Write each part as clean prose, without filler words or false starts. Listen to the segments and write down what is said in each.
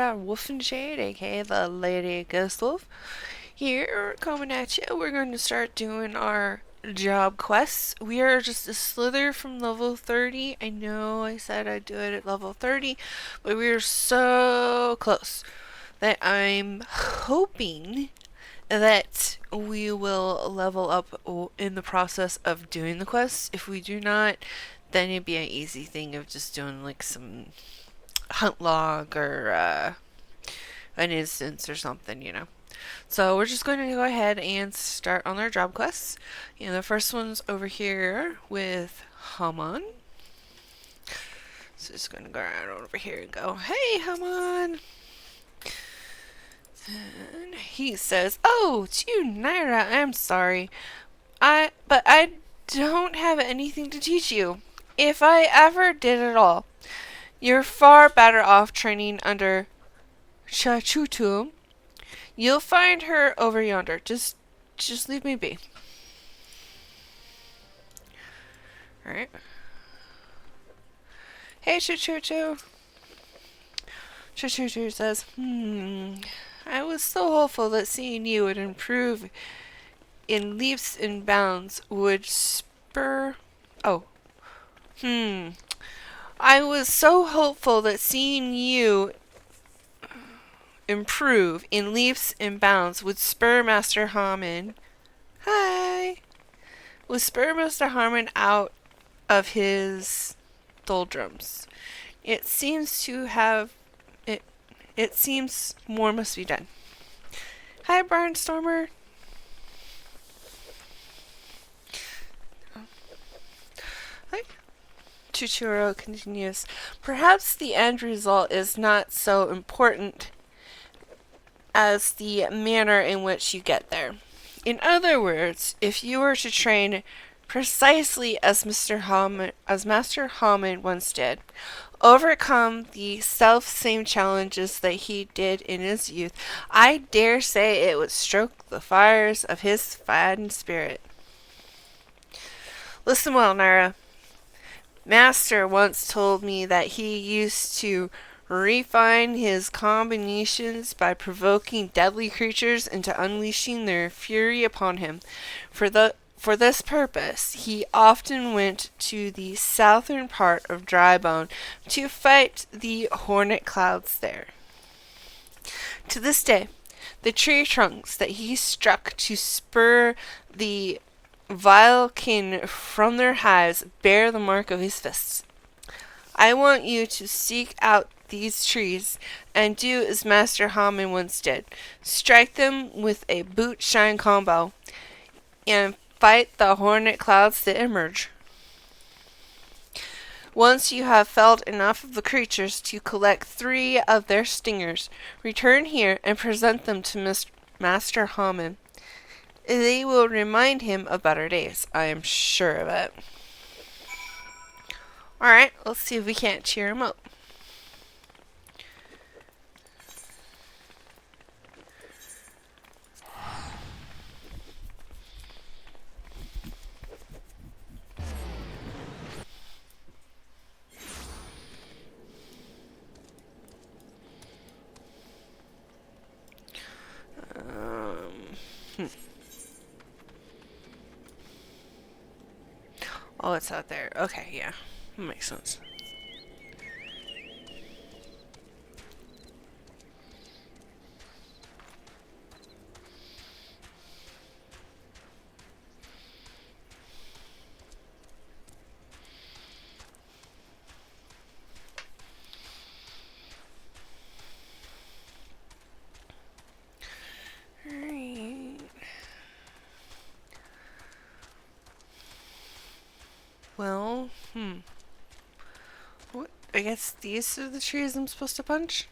Nyra Wulfenshade, aka the Lady Ghost Wolf. Here, coming at you, we're going to start doing our job quests. We are just a slither from level 30. I know I said I'd do it at level 30, but we are so close that I'm hoping that we will level up in the process of doing the quests. If we do not, then it'd be an easy thing of just doing like some hunt log or an instance or something, you know. So we're just going to go ahead and start on our job quests. And the first one's over here with Haman. So just going to go around over here and go, "Hey, Haman." And he says, "Oh, it's you, Nyra. I'm sorry. But I don't have anything to teach you. If I ever did at all, you're far better off training under Chachutu. You'll find her over yonder. Just leave me be." Alright. "Hey, Chachutu." Chachutu says, "I was so hopeful that seeing you would improve in leaps and bounds would spur... Oh. I was so hopeful that seeing you improve in leaps and bounds would spur Master Harmon... Hi! Would spur Master Harmon out of his doldrums. It seems to have... It seems more must be done. Hi, Barnstormer." Hi. Chuchuro continues, "Perhaps the end result is not so important as the manner in which you get there. In other words, if you were to train precisely as Master Hammond once did, overcome the self-same challenges that he did in his youth, I dare say it would stoke the fires of his fighting spirit. Listen well, Nyra. Master once told me that he used to refine his combinations by provoking deadly creatures into unleashing their fury upon him. For this purpose, he often went to the southern part of Drybone to fight the hornet clouds there. To this day, the tree trunks that he struck to spur the vile kin from their hives bear the mark of his fists. I want you to seek out these trees and do as Master Hammond once did. Strike them with a boot shine combo and fight the hornet clouds that emerge. Once you have felled enough of the creatures to collect 3 of their stingers, return here and present them to Master Hammond. They will remind him of better days. I am sure of it." Alright, let's see if we can't cheer him up. Oh, it's out there. Okay, yeah. That makes sense. Well, what? I guess these are the trees I'm supposed to punch?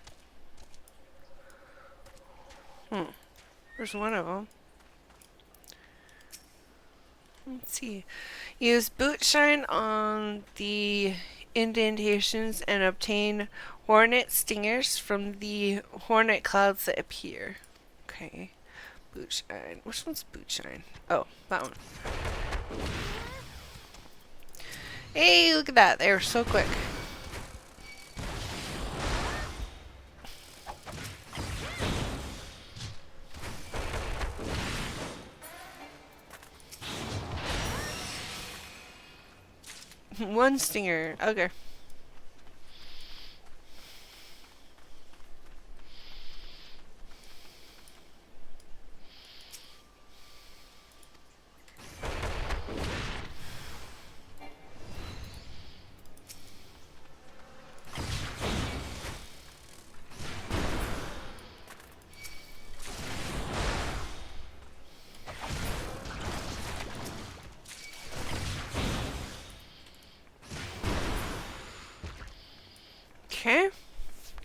There's one of them. Let's see. Use boot shine on the indentations and obtain hornet stingers from the hornet clouds that appear. Okay. Boot shine. Which one's boot shine? Oh, that one. Hey, look at that. They were so quick. One stinger. Okay. Okay.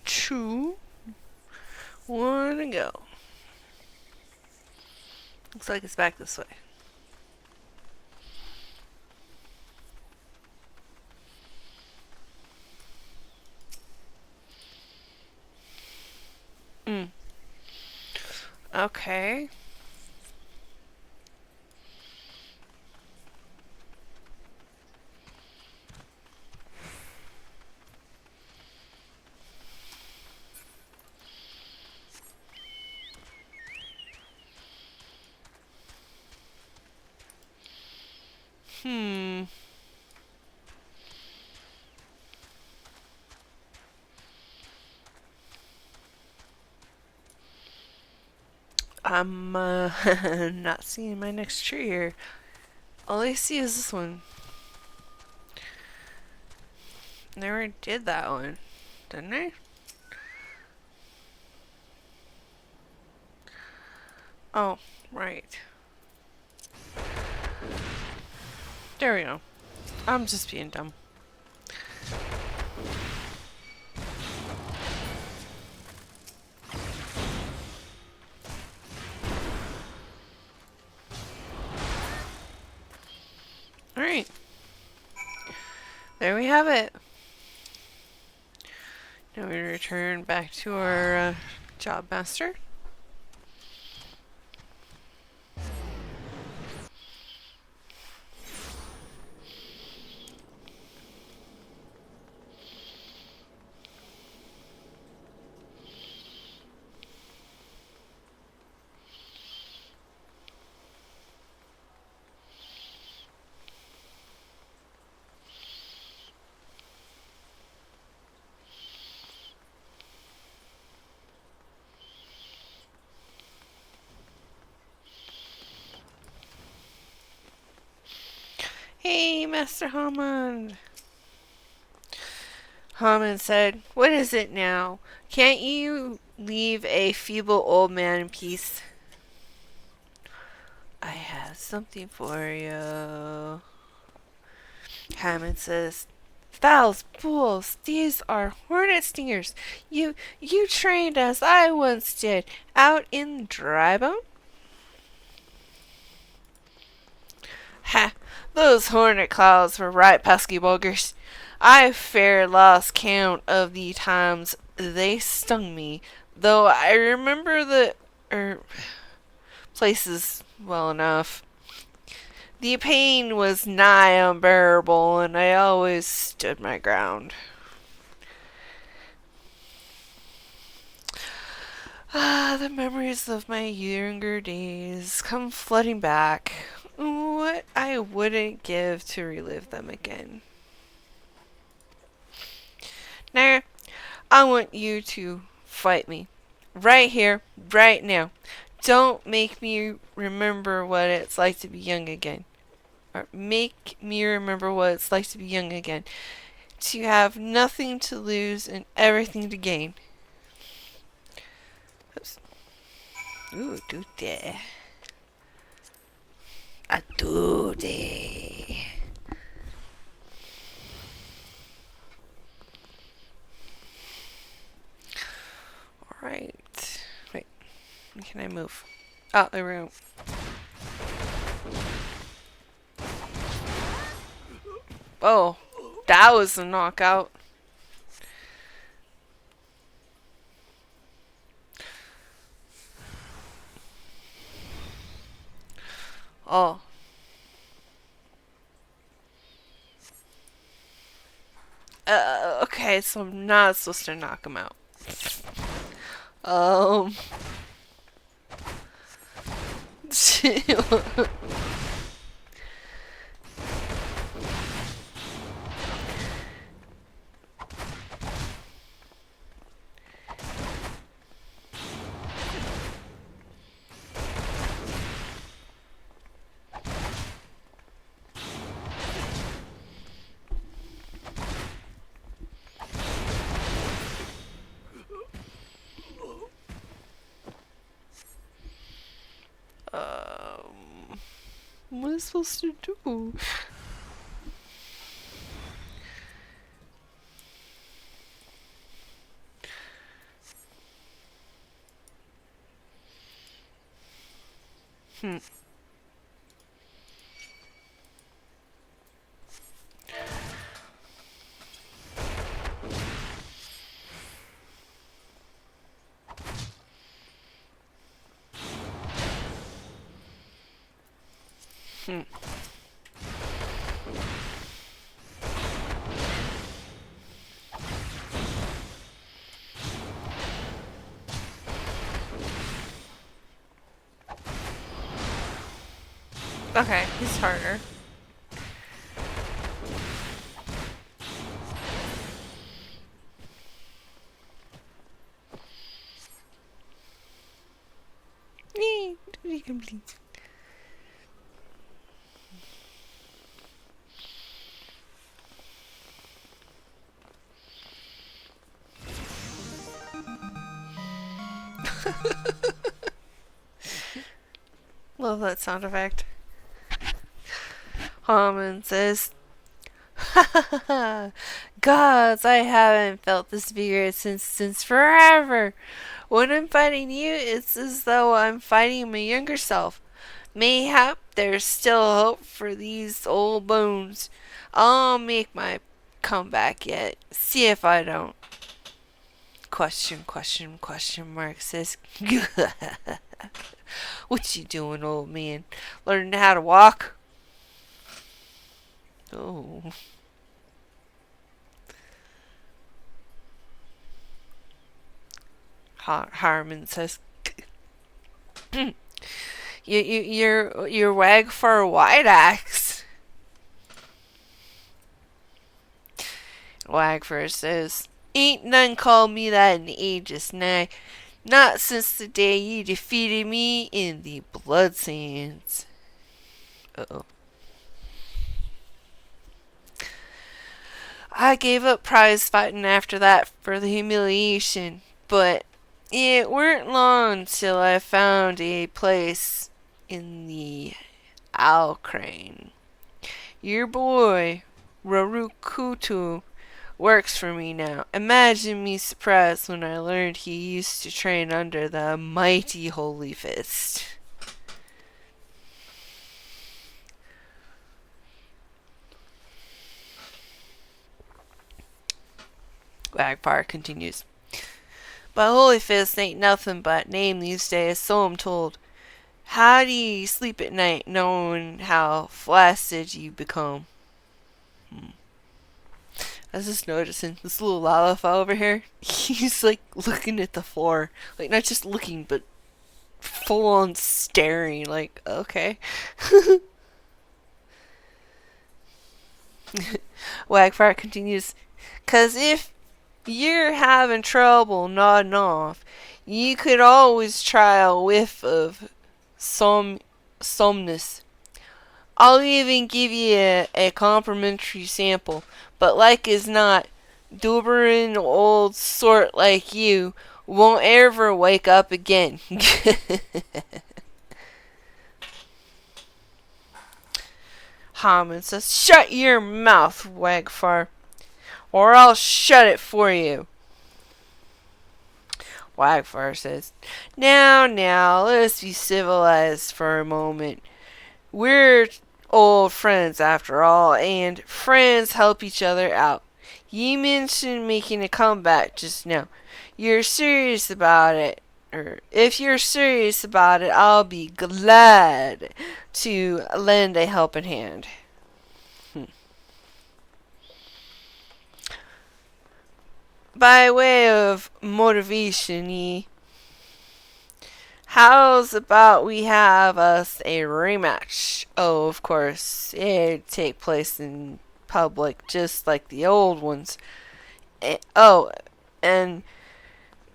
2. 1 to go. Looks like it's back this way. Okay. Hmm. I'm not seeing my next tree here. All I see is this one. Never did that one, didn't I? Oh, right. There we go. I'm just being dumb. Alright. There we have it. Now we return back to our job master. Hey, Master Hammond. Hammond said, "What is it now? Can't you leave a feeble old man in peace?" "I have something for you." Hammond says, "Fowls, bulls, these are hornet stingers. You trained as I once did, out in Drybone?" "Ha! Those hornet claws were right pesky buggers. I fair lost count of the times they stung me, though I remember the places well enough. The pain was nigh unbearable, and I always stood my ground." The memories of my younger days come flooding back. What I wouldn't give to relive them again. Now, I want you to fight me. Right here, right now. Don't make me remember what it's like to be young again. Or make me remember what it's like to be young again. To have nothing to lose and everything to gain. Oops. Ooh, dude. A dude. Alright. Wait. Can I move? Oh, there we go. Oh, that was a knockout. Oh. Okay, so I'm not supposed to knock him out. Um. I supposed to do? Okay, he's harder. Duty complete. Love that sound effect. Hammond says, Gods, I haven't felt this vigor since forever. When I'm fighting you, it's as though I'm fighting my younger self. Mayhap there's still hope for these old bones. I'll make my comeback yet. See if I don't. Question mark says, What you doing, old man? Learning how to walk? Oh. Harmon says, you're wag for a wide axe. Wagfur says, Ain't none called me that in ages, nay, not since the day you defeated me in the blood sands. Uh-oh. I gave up prize fighting after that for the humiliation, but it weren't long till I found a place in the Owl Crane. Your boy, Rarukutu, works for me now. Imagine me surprised when I learned he used to train under the mighty Holyfist. Wagfire continues. But Holyfist ain't nothing but name these days, so I'm told. How do you sleep at night knowing how flaccid you become? I was just noticing this little Lalafell over here. He's like looking at the floor. Like not just looking, but full on staring. Like, okay. Wagfire continues. 'Cause if you're having trouble nodding off, you could always try a whiff of somnus. I'll even give you a complimentary sample, but like as not, dubberin' old sort like you won't ever wake up again. Hammond says, Shut your mouth, Wagfar, or I'll shut it for you. Wagfar says, Now, let's be civilized for a moment. We're old friends after all, and friends help each other out. You mentioned making a comeback just now. You're serious about it. Or if you're serious about it, I'll be glad to lend a helping hand. By way of motivation, how's about we have us a rematch? Oh, of course, it'd take place in public, just like the old ones. And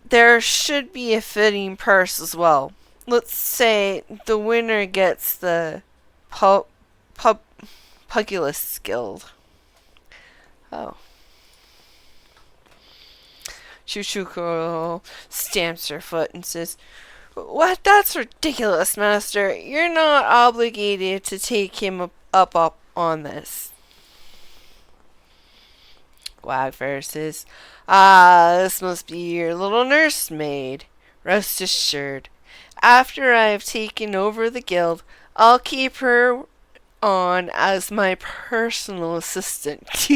there should be a fitting purse as well. Let's say the winner gets the Puglist Guild. Oh. Chuchuko stamps her foot and says, What? That's ridiculous, Master. You're not obligated to take him up on this. Wagfire says, "Ah, this must be your little nursemaid. Rest assured, after I've taken over the guild, I'll keep her on as my personal assistant."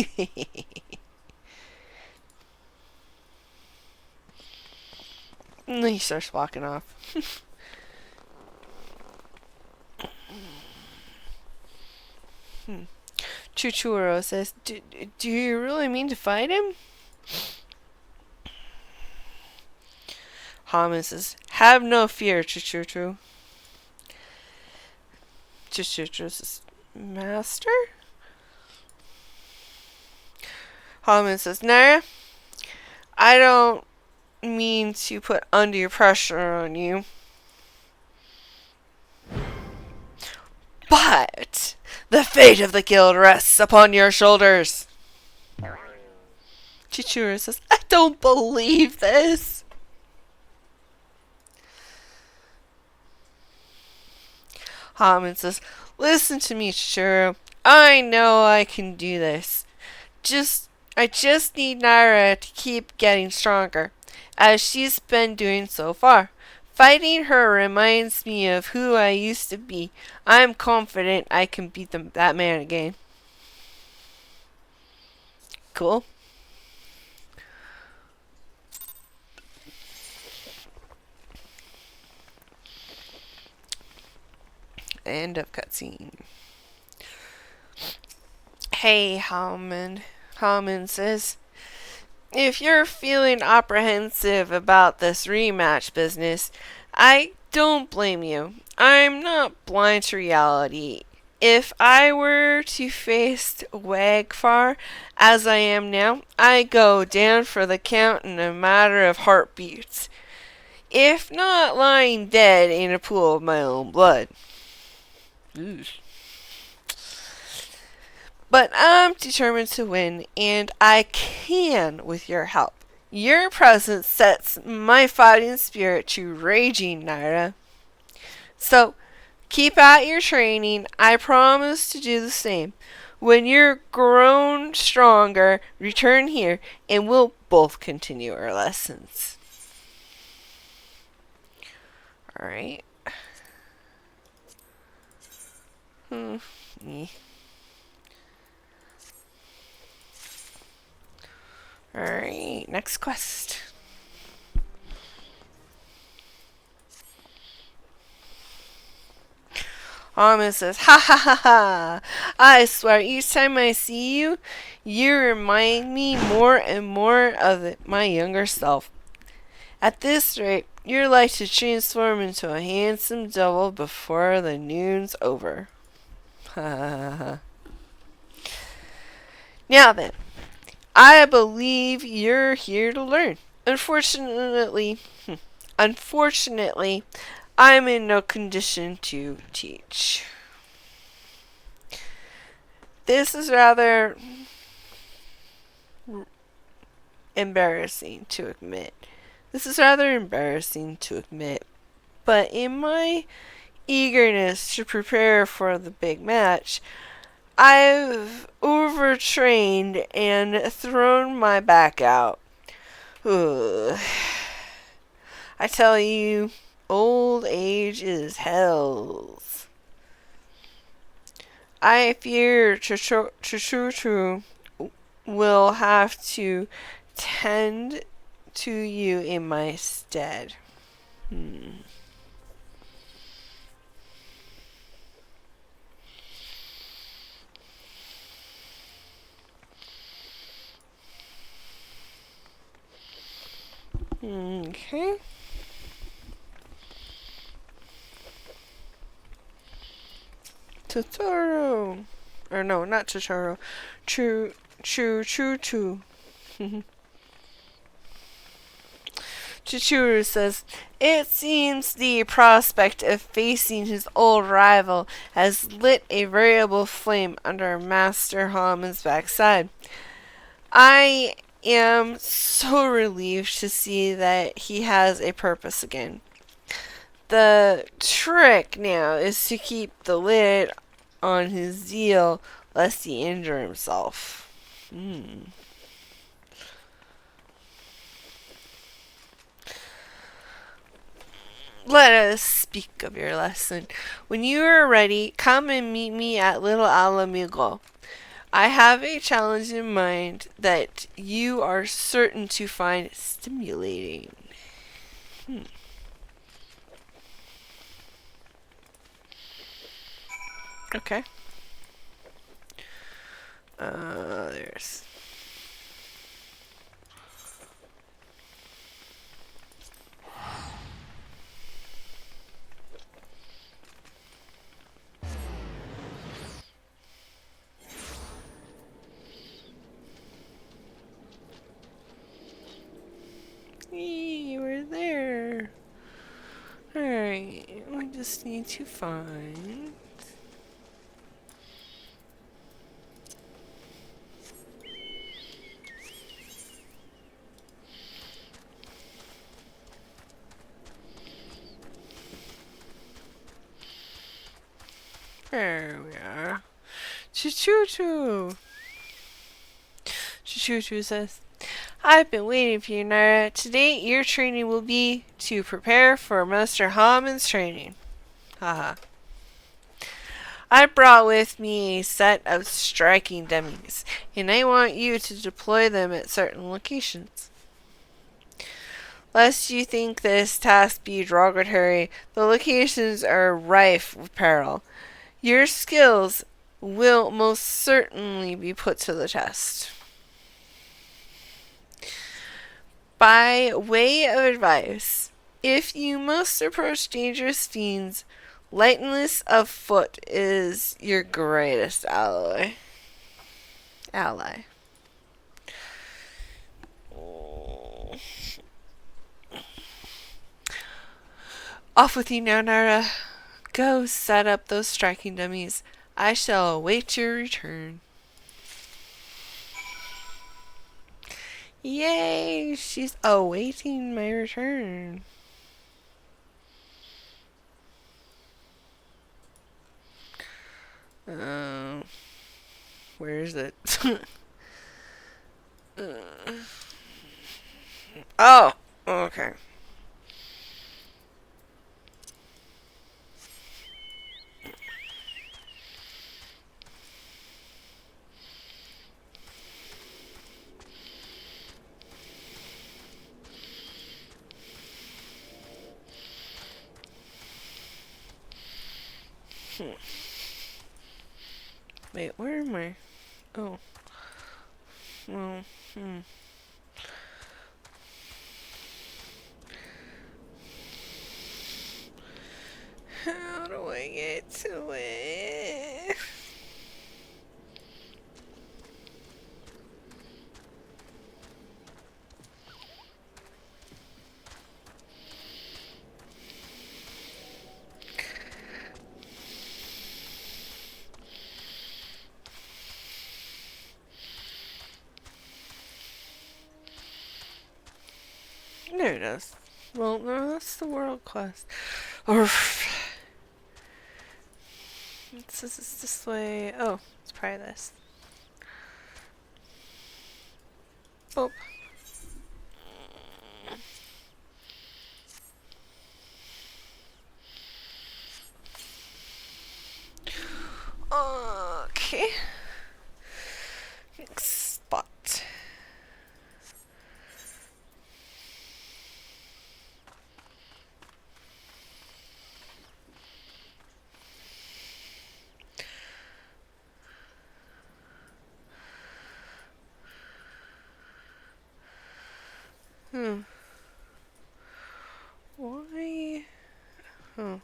And he starts walking off. Chuchuro says, do you really mean to fight him? Haman says, "Have no fear, Chuchuro." Chuchuro says, "Master?" Haman says, "Nyra, I don't mean to put undue pressure on you, but the fate of the guild rests upon your shoulders." Chichiro says, "I don't believe this." Haman says, "Listen to me, Chichiro. I know I can do this. I just need Nyra to keep getting stronger, as she's been doing so far. Fighting her reminds me of who I used to be. I'm confident I can beat that man again." Cool. End of cutscene. Hey, Haman. Haman says, "If you're feeling apprehensive about this rematch business, I don't blame you. I'm not blind to reality. If I were to face Wagfar as I am now, I go down for the count in a matter of heartbeats, if not lying dead in a pool of my own blood. Ooh. But I'm determined to win, and I can with your help. Your presence sets my fighting spirit to raging, Nyra. So, keep at your training. I promise to do the same. When you're grown stronger, return here, and we'll both continue our lessons." Alright. Alright, next quest. Haman says, "Ha ha ha ha! I swear each time I see you, you remind me more and more of my younger self. At this rate, you're like to transform into a handsome devil before the noon's over." Ha ha ha. "Now then, I believe you're here to learn. Unfortunately, I'm in no condition to teach." This is rather embarrassing to admit. But in my eagerness to prepare for the big match, I've overtrained and thrown my back out. Ugh. I tell you, old age is hell's. I fear Chuchu will have to tend to you in my stead." Okay. Totoro. Or no, not Totoro. Choo. Chichuru says, "It seems the prospect of facing his old rival has lit a variable flame under Master Haman's backside. I am so relieved to see that he has a purpose again. The trick now is to keep the lid on his zeal lest he injure himself. Let us speak of your lesson. When you are ready, come and meet me at Little Alamigo. I have a challenge in mind that you are certain to find stimulating. Okay. There's... You were there. Alright, we just need to find... There we are. Choo-choo-choo. Choo-choo-choo says, I've been waiting for you, Nyra. Today, your training will be to prepare for Master Haman's training. Haha. I brought with me a set of striking dummies, and I want you to deploy them at certain locations. Lest you think this task be derogatory, the locations are rife with peril. Your skills will most certainly be put to the test. By way of advice, if you must approach dangerous fiends, lightness of foot is your greatest ally. Off with you now, Nyra. Go set up those striking dummies. I shall await your return. Yay! She's awaiting my return. Where is it? Oh! Okay. Wait, where am I? Oh. Well, How do I get to it? There it is. Well, no, that's the world quest. It's this way. Oh, it's probably this. Oh. Okay. Next spot. Why? Oh.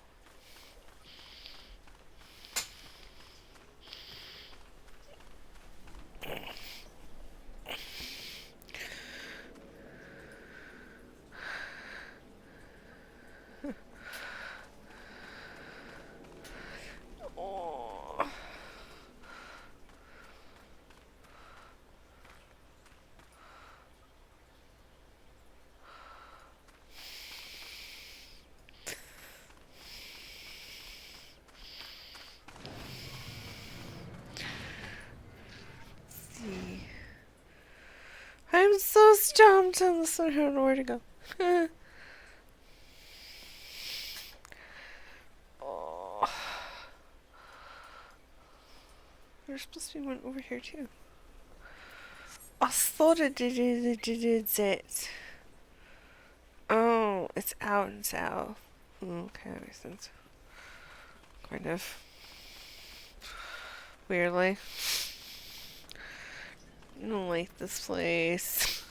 I'm so stumped. I don't know where to go. Oh. There's supposed to be one over here too. I thought it did it. Oh, it's out and south. Okay, that makes sense. Kind of. Weirdly. I don't like this place.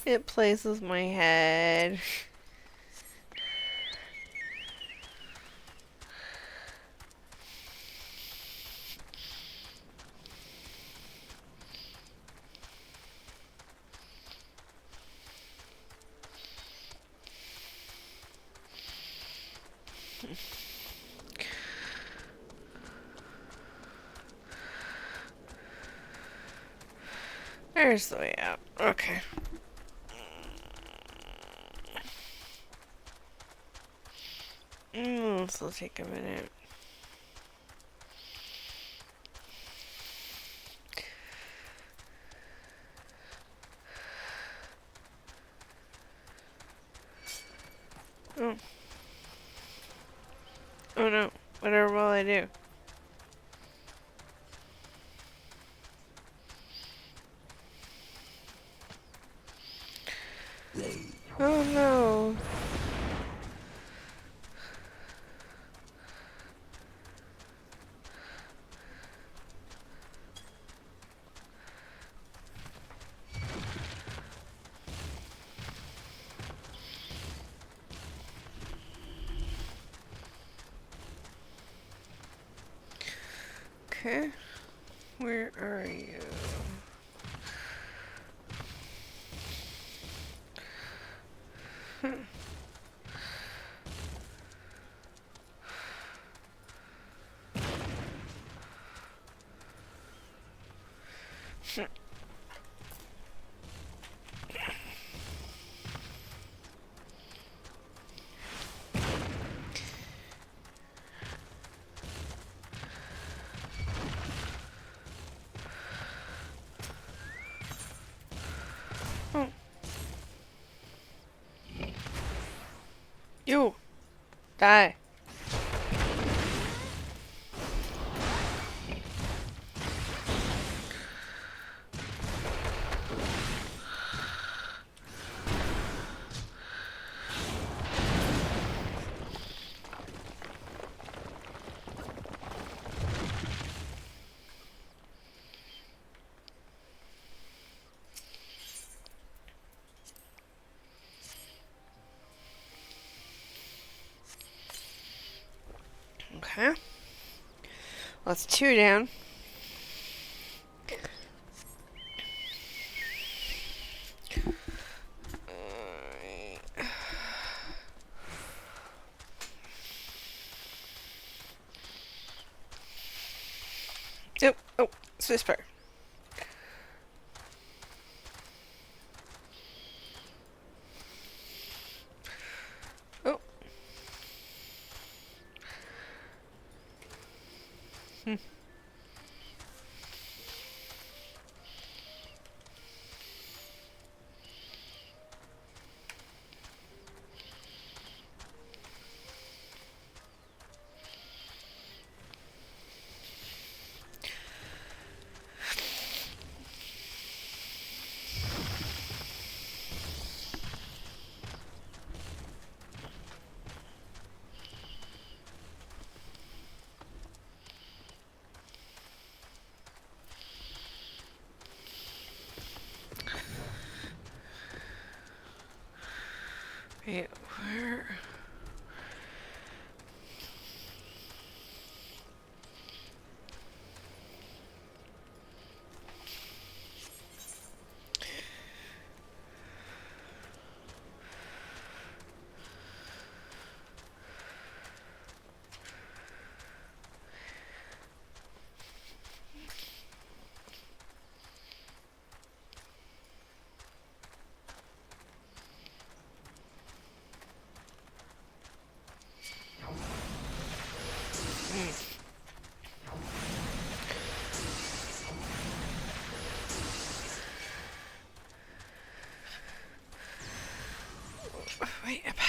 It plays with my head. There's the way out. Okay. This will take a minute. Oh. Oh no. Whatever will I do? Oh no. Okay. Where are you? Oh. You! Die! Okay. Well, that's 2 down. Yep. Oh, spacebar. Oh.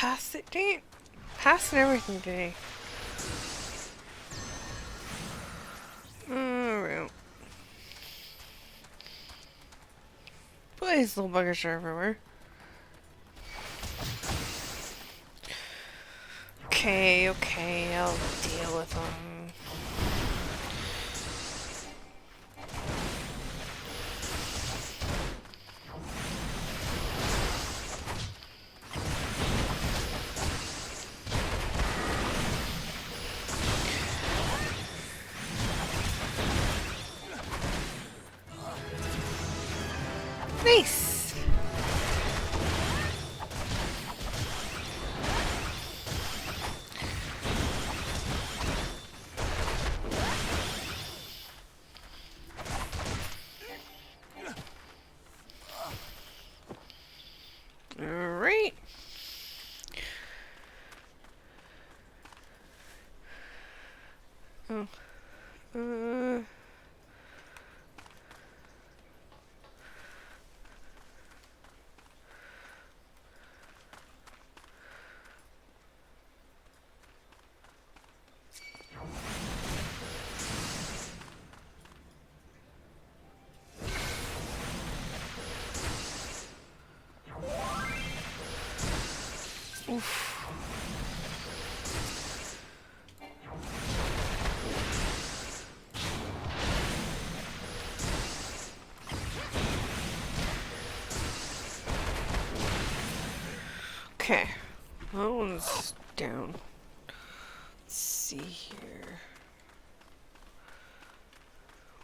past it, dang it. Passing everything today. Alright. Please, little buggers are everywhere. Okay, I'll deal with them. Nice! Alright. Oh. Oof. Okay. That one's down. Let's see here.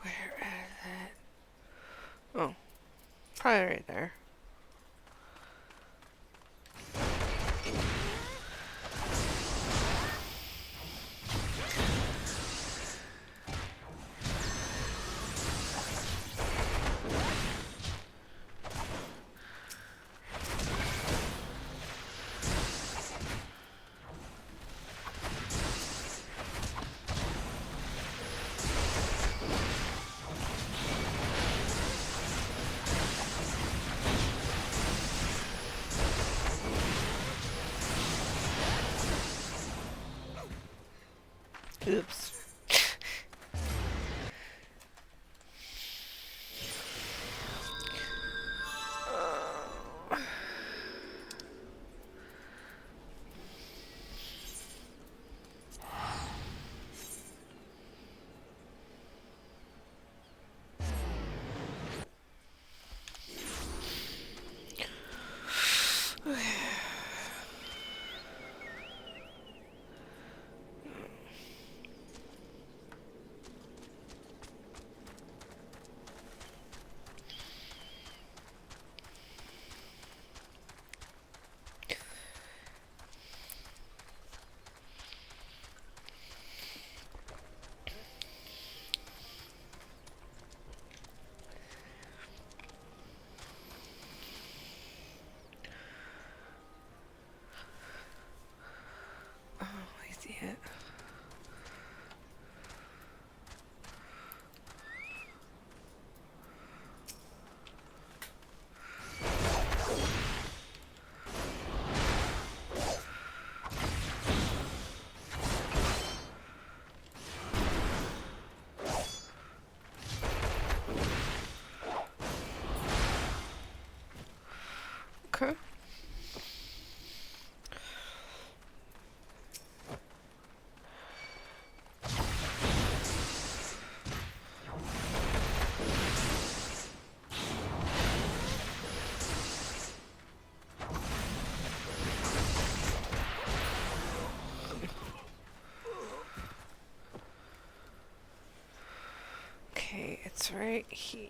Where is it? Oh. Probably right there. Oops. I see it. Okay. Okay, it's right here.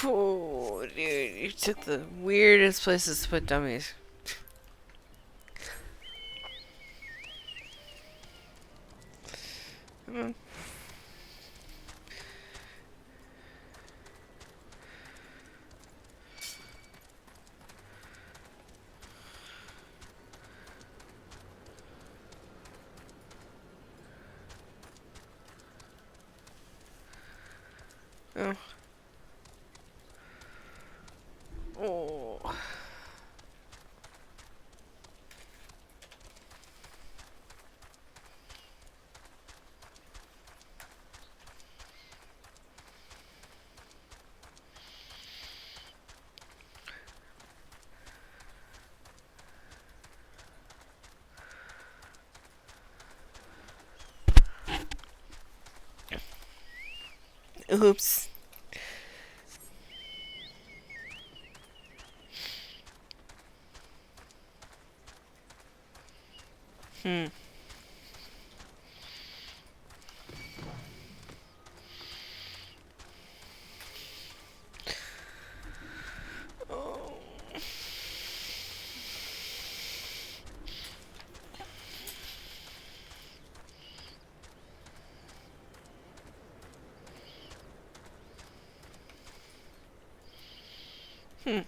Oh, dude, you took the weirdest places to put dummies. Come on. Oh. Oh. Oops. Hmm. Oh. Hmm.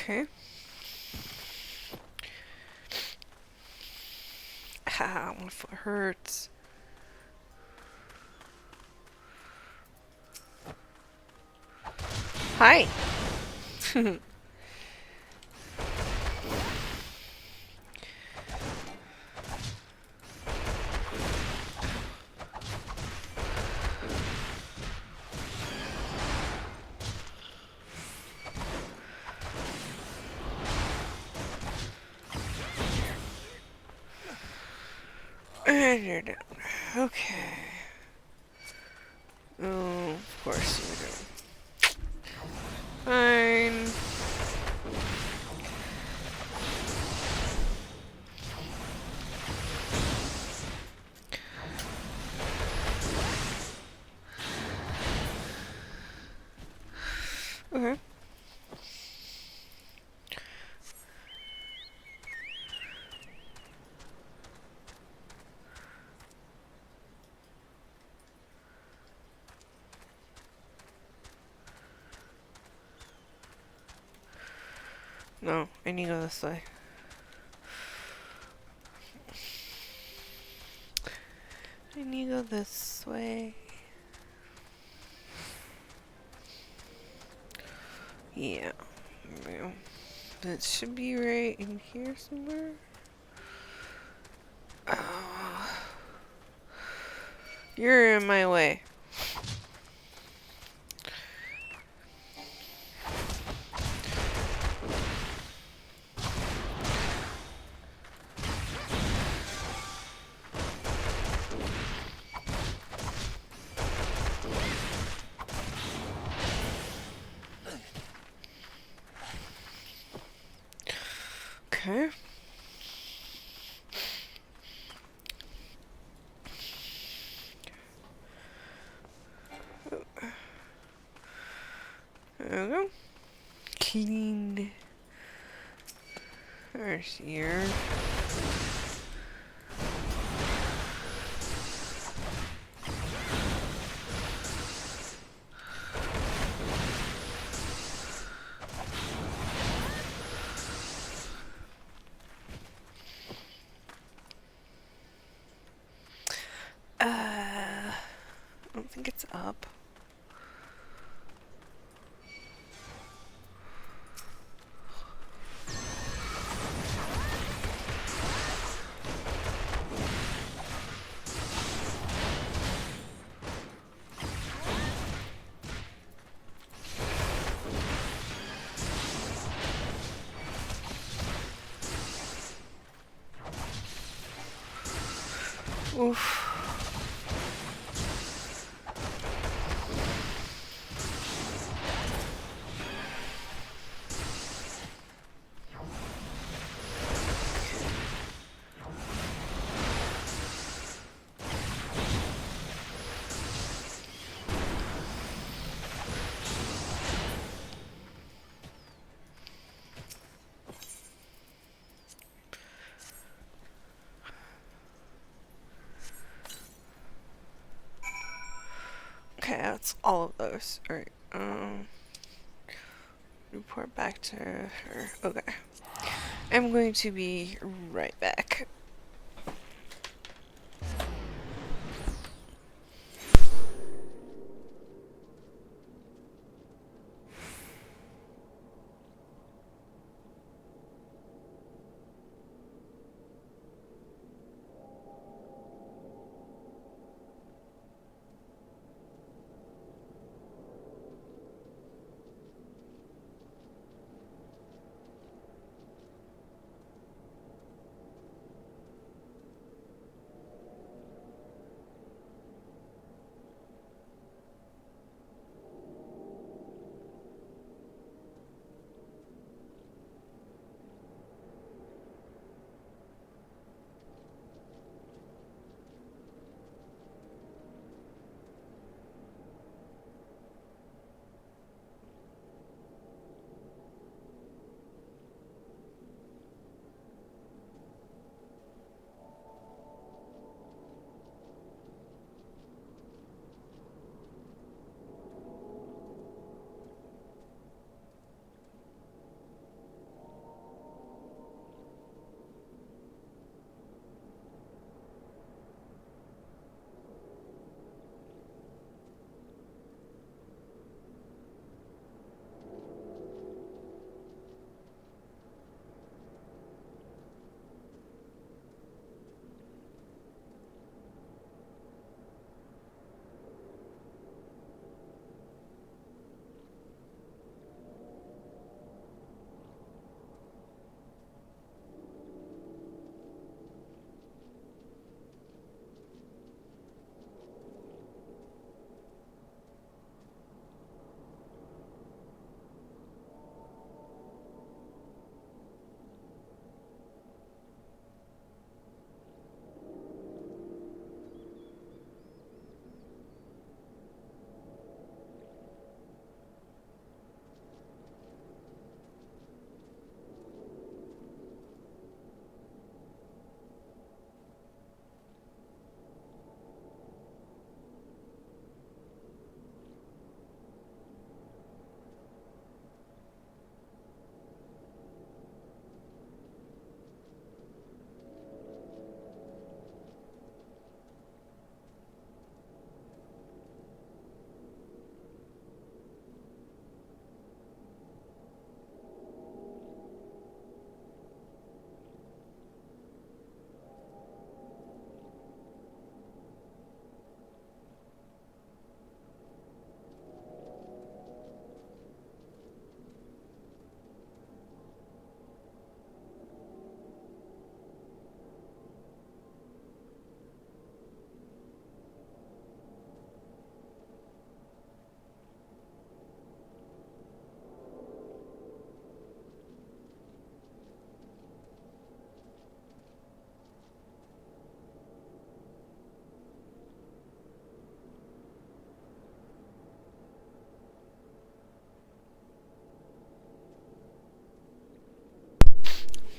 Okay. Ah, my foot hurts. Hi. And you're down. Okay. Oh, of course you do. Fine. Okay. No, I need to go this way. I need to go this way. Yeah. Well, that should be right in here somewhere. Oh. You're in my way. Okay. There we go. Clean. There's here. I don't think it's up. Oof. Okay, that's all of those. Alright, report back to her. Okay. I'm going to be right back.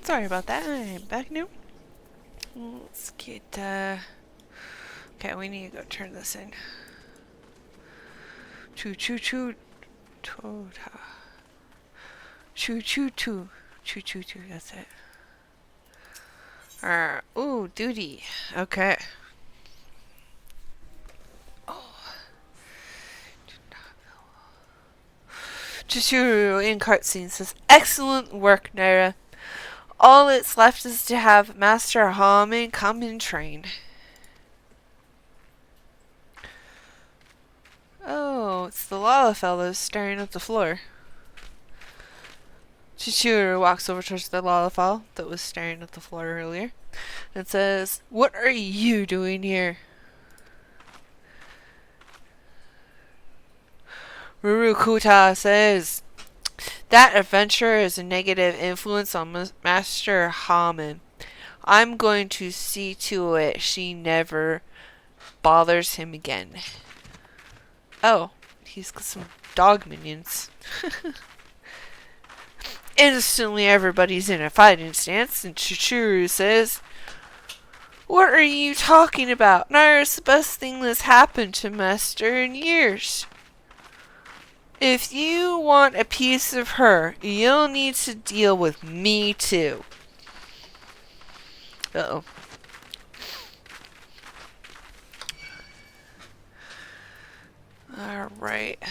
Sorry about that. I'm back now. Let's get, okay, we need to go turn this in. Choo choo choo. Tota. Choo choo choo. Choo choo choo. That's it. Ooh, duty. Okay. Oh. Chishuru in cutscene says, "Excellent work, Nyra. All that's left is to have Master Haman come and train." Oh, it's the Lala fellows staring at the floor. Chichiro walks over towards the Lalafell that was staring at the floor earlier and says, "What are you doing here?" Rurukuta says, "That adventure is a negative influence on Master Haman. I'm going to see to it she never bothers him again." Oh, he's got some dog minions. Instantly everybody's in a fighting stance, and Chichiro says, What are you talking about? Nyra's the best thing that's happened to Master in years. If you want a piece of her, you'll need to deal with me too. Uh-oh. Alright.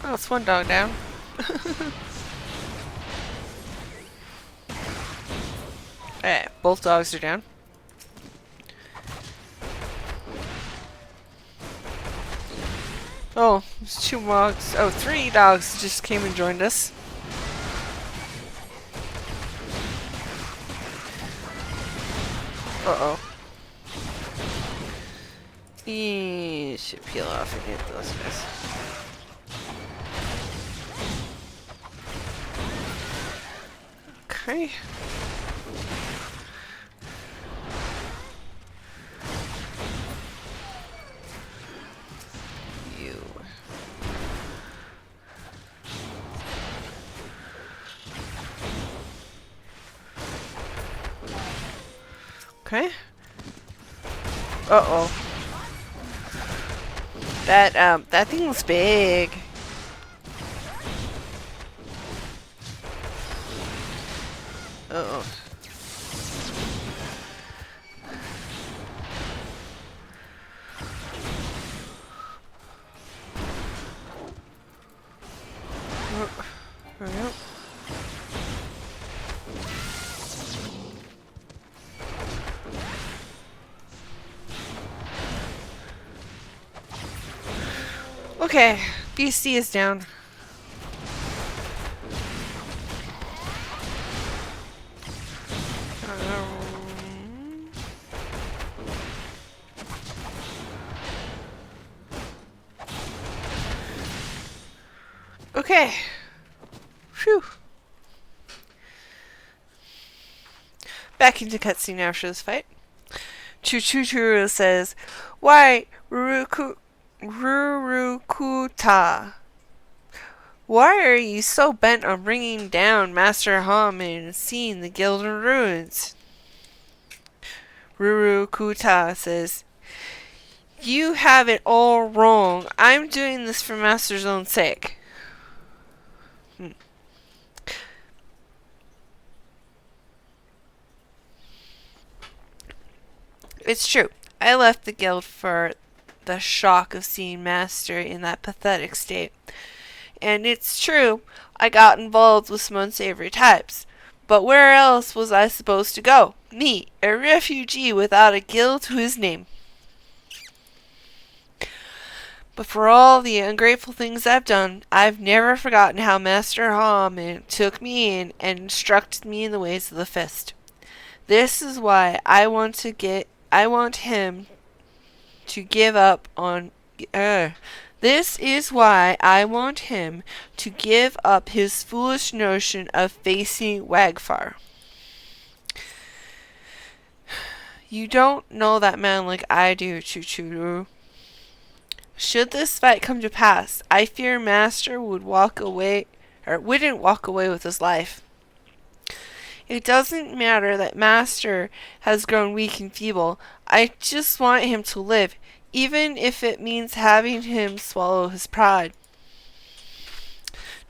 Oh, it's one dog down. Hey, both dogs are down. Oh, there's 2 dogs. Oh, 3 dogs just came and joined us. Uh-oh. You should peel off and hit those guys. Okay. You. Okay. Uh-oh. That thing was big. Uh-oh. There we go. Okay, BC is down. Okay. Phew. Back into cutscene after this fight. Chuchuru says, "Why, Rurukuta? Why are you so bent on bringing down Master Haman and seeing the Gilded Ruins?" Rurukuta says, "You have it all wrong. I'm doing this for Master's own sake." It's true. I left the guild for the shock of seeing Master in that pathetic state. And it's true, I got involved with some unsavory types. But where else was I supposed to go? Me, a refugee without a guild to his name. But for all the ungrateful things I've done, I've never forgotten how Master Haman took me in and instructed me in the ways of the Fist. This is why I want him to give up on. This is why I want him to give up his foolish notion of facing Wagfar. You don't know that man like I do, Chuchuru. Should this fight come to pass, I fear Master wouldn't walk away with his life. It doesn't matter that Master has grown weak and feeble. I just want him to live, even if it means having him swallow his pride.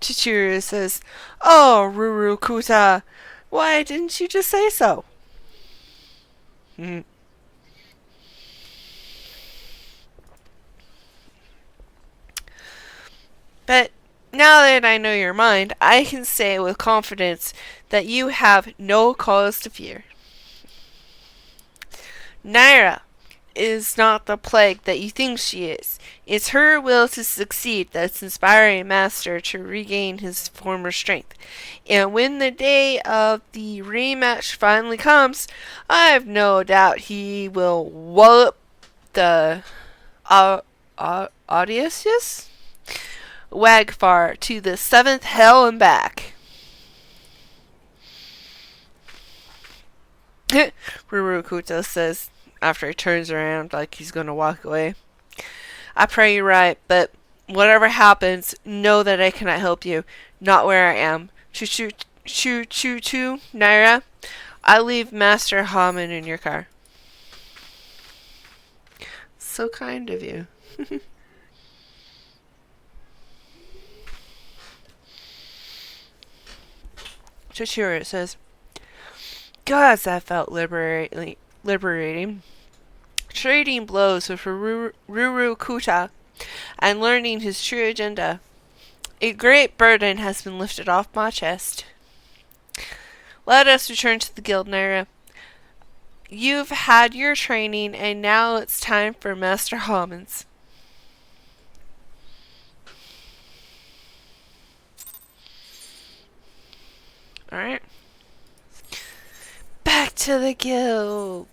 Chichiro says, "Oh, Rurukuta, why didn't you just say so?" But now that I know your mind, I can say with confidence that you have no cause to fear. Nyra is not the plague that you think she is. It's her will to succeed that's inspiring Master to regain his former strength. And when the day of the rematch finally comes, I've no doubt he will wallop the Odysseus Wagfar to the 7th hell and back. Rurukuta says after he turns around like he's going to walk away. I pray you're right, but whatever happens, know that I cannot help you. Not where I am. Choo, Nyra. I leave Master Haman in your car. So kind of you. Chichiro says, Gods, that felt liberating. Trading blows with Ruru Kuta and learning his true agenda. A great burden has been lifted off my chest. Let us return to the guild, Nyra. You've had your training, and now it's time for Master Haman's. Alright. Back to the guild.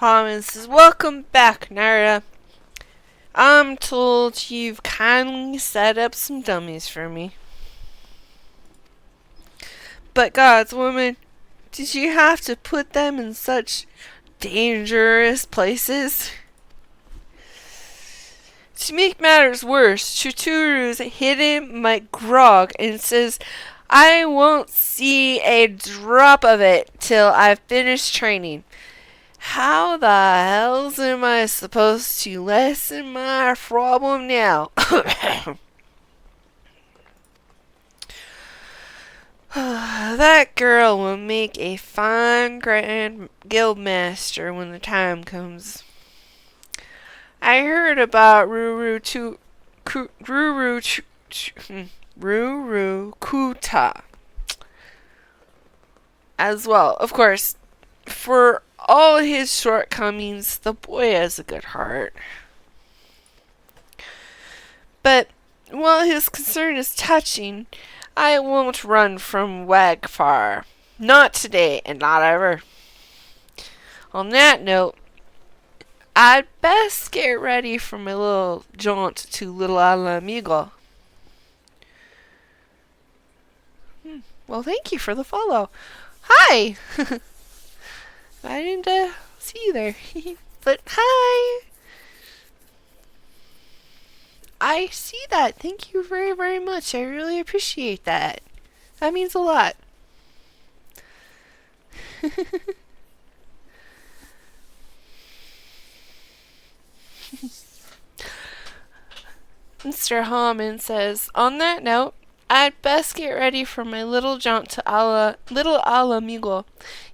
Haman says, Welcome back, Nyra. I'm told you've kindly set up some dummies for me. But God's woman, did you have to put them in such dangerous places? To make matters worse, Chuturu's hidden my grog and says I won't see a drop of it till I've finished training. How the hells am I supposed to lessen my problem now? That girl will make a fine grand guild master when the time comes. I heard about Ruru Kuta as well. Of course, for all his shortcomings, the boy has a good heart. But while his concern is touching, I won't run from Wagfar. Not today, and not ever. On that note, I'd best get ready for my little jaunt to Little Alamigo. Well, thank you for the follow. Hi! I didn't see you there. But hi! I see that. Thank you very, very much. I really appreciate that. That means a lot. Mr. Haman says, On that note, I'd best get ready for my little jaunt to Little Alamigo.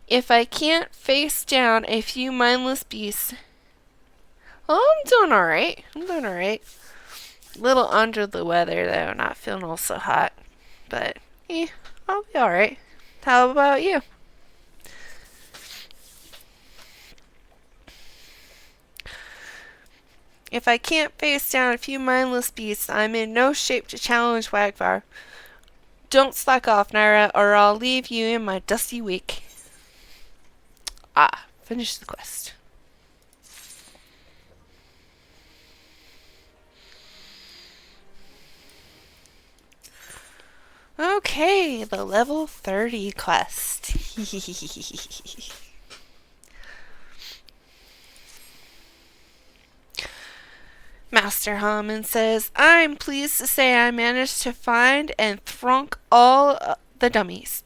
If I can't face down a few mindless beasts... Well, I'm doing alright. Little under the weather, though. Not feeling all so hot. But, I'll be alright. How about you? If I can't face down a few mindless beasts, I'm in no shape to challenge Wagfar. Don't slack off, Nyra, or I'll leave you in my dusty wake. Finish the quest. Okay, the level 30 quest. Master Haman says, I'm pleased to say I managed to find and thrunk all the dummies.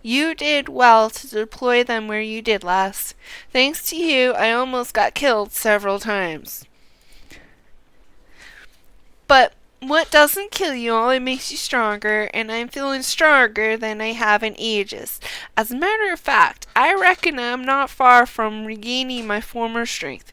You did well to deploy them where you did last. Thanks to you, I almost got killed several times. But what doesn't kill you only makes you stronger, and I'm feeling stronger than I have in ages. As a matter of fact, I reckon I'm not far from regaining my former strength.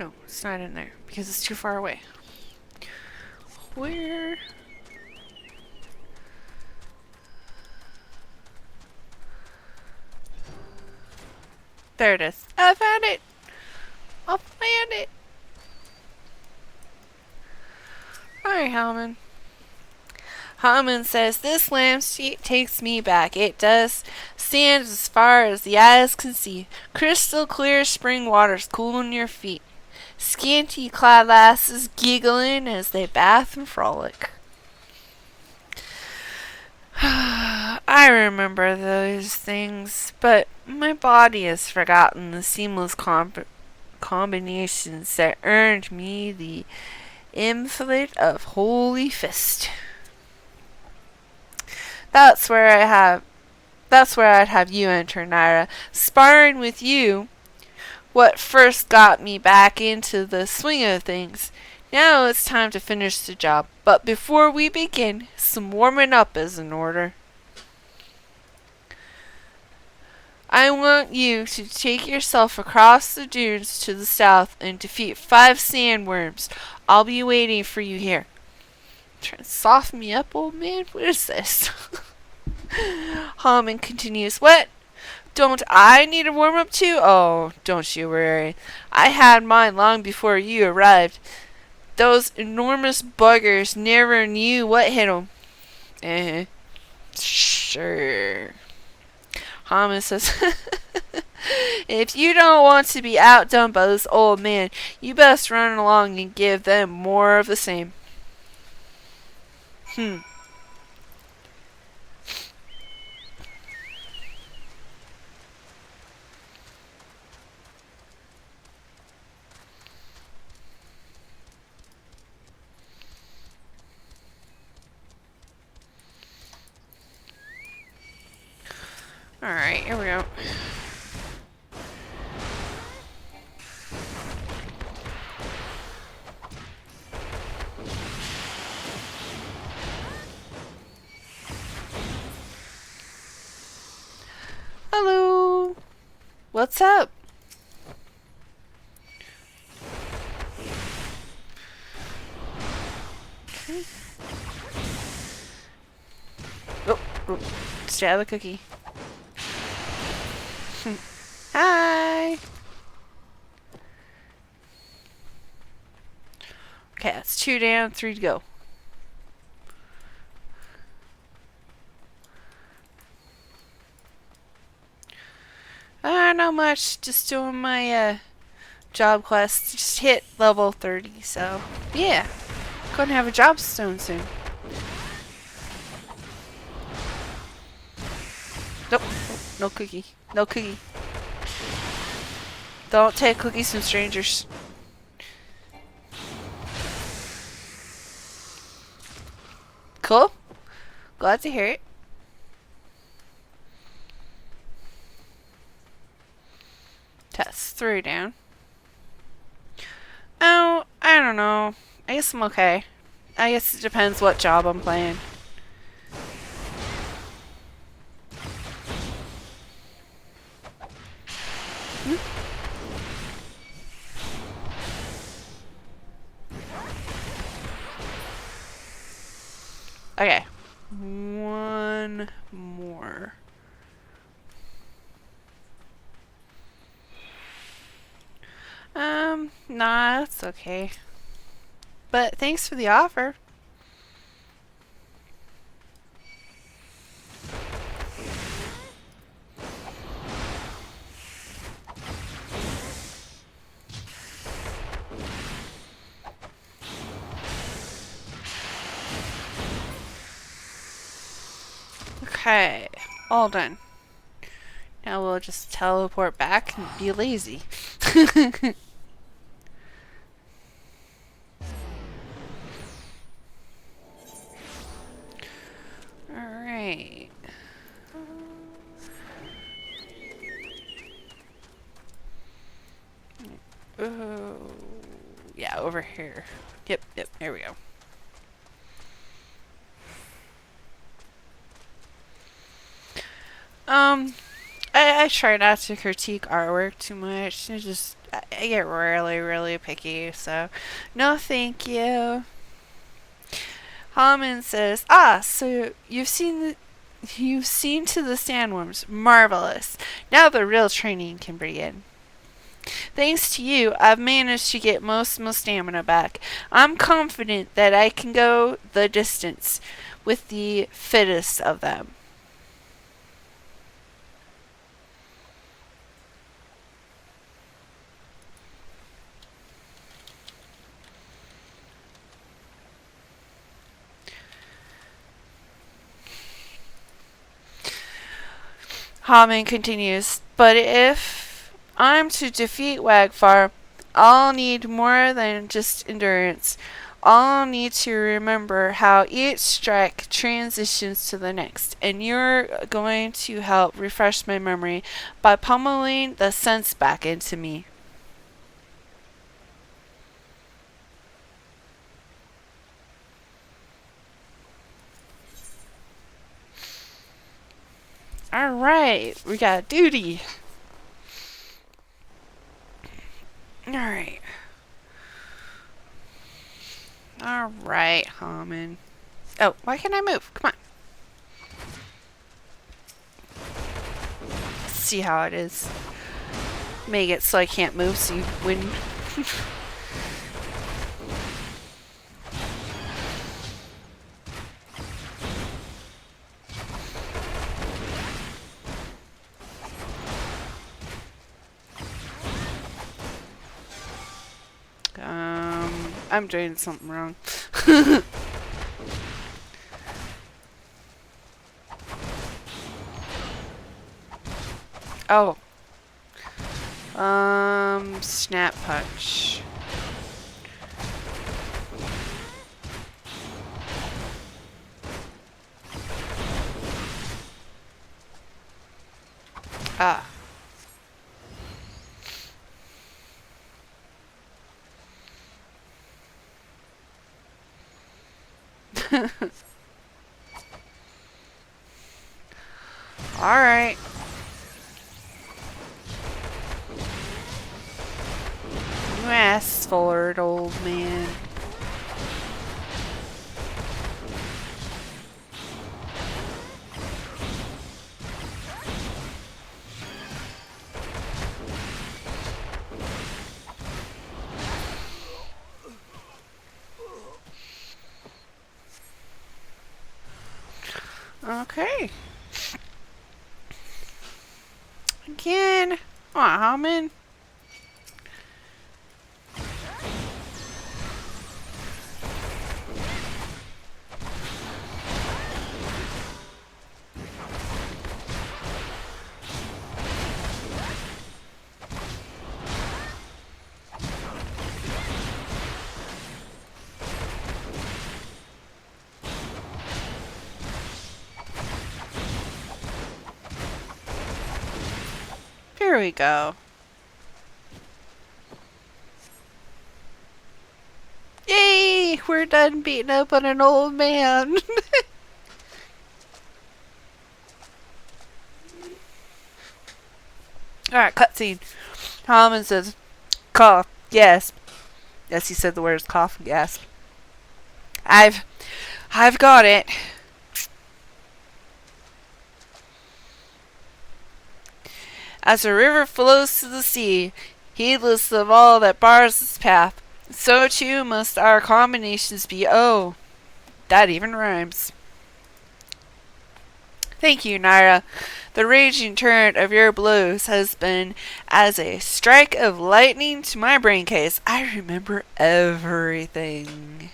No, it's not in there because it's too far away. Where? There it is. I found it. I found it. Alright, Hellman. Hellman says, this landscape takes me back. It does. Sand as far as the eyes can see. Crystal clear spring waters cooling your feet. Scanty clad lasses giggling as they bath and frolic. I remember those things, but my body has forgotten the seamless combinations that earned me the epithet of Holyfist. That's where I'd have you enter, Nyra. Sparring with you, what first got me back into the swing of things. Now it's time to finish the job. But before we begin, some warming up is in order. I want you to take yourself across the dunes to the south and defeat 5 sandworms. I'll be waiting for you here. Trying to soften me up, old man? What is this? Hallman continues, what? Don't I need a warm-up too? Oh, don't you worry. I had mine long before you arrived. Those enormous buggers never knew what hit them. Sure. Hallman says, if you don't want to be outdone by this old man, you best run along and give them more of the same. Alright, here we go. Hello. What's up? Okay. Oh, stab the cookie. Hi. Okay, that's 2 down, 3 to go. Not much. Just doing my job quest. Just hit level 30, so yeah. Gonna have a job stone soon. Nope. No cookie. No cookie. Don't take cookies from strangers. Cool. Glad to hear it. Test 3 down. Oh, I don't know. I guess I'm okay. I guess it depends what job I'm playing. Okay. 1 more. Nah, that's okay. But thanks for the offer. Okay, all done. Now we'll just teleport back and be lazy. Alright. Oh, yeah, over here. Yep, there we go. I try not to critique artwork too much. I get really, really picky. So, no, thank you. Haman says, so you've seen to the sandworms. Marvelous. Now the real training can begin. Thanks to you, I've managed to get most of my stamina back. I'm confident that I can go the distance with the fittest of them. Haman continues, but if I'm to defeat Wagfar, I'll need more than just endurance. I'll need to remember how each strike transitions to the next, and you're going to help refresh my memory by pummeling the sense back into me. Alright, we got duty. Alright. Alright, Haman. Oh, why can't I move? Come on. Let's see how it is. Make it so I can't move so you win. I'm doing something wrong. Oh. Snap punch. Ah. Alright. You asked for it, old man. Okay. Again. Aw, man. Here we go. Yay! We're done beating up on an old man. Alright, cutscene. Haman says, cough, gasp. Yes, he said the words cough and gasp. I've got it. As a river flows to the sea, heedless of all that bars its path, so too must our combinations be. Oh, that even rhymes. Thank you, Nyra. The raging torrent of your blows has been as a strike of lightning to my brain case. I remember everything.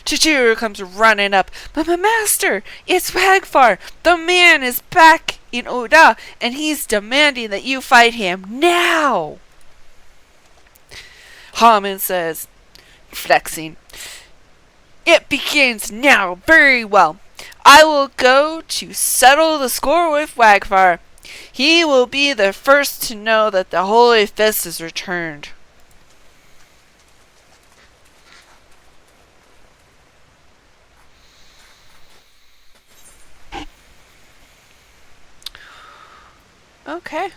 Chichiru comes running up. But my master, it's Wagfar. The man is back in Oda, and he's demanding that you fight him now. Haman says, flexing, it begins now. Very well. I will go to settle the score with Wagfar. He will be the first to know that the Holyfist is returned. Okay.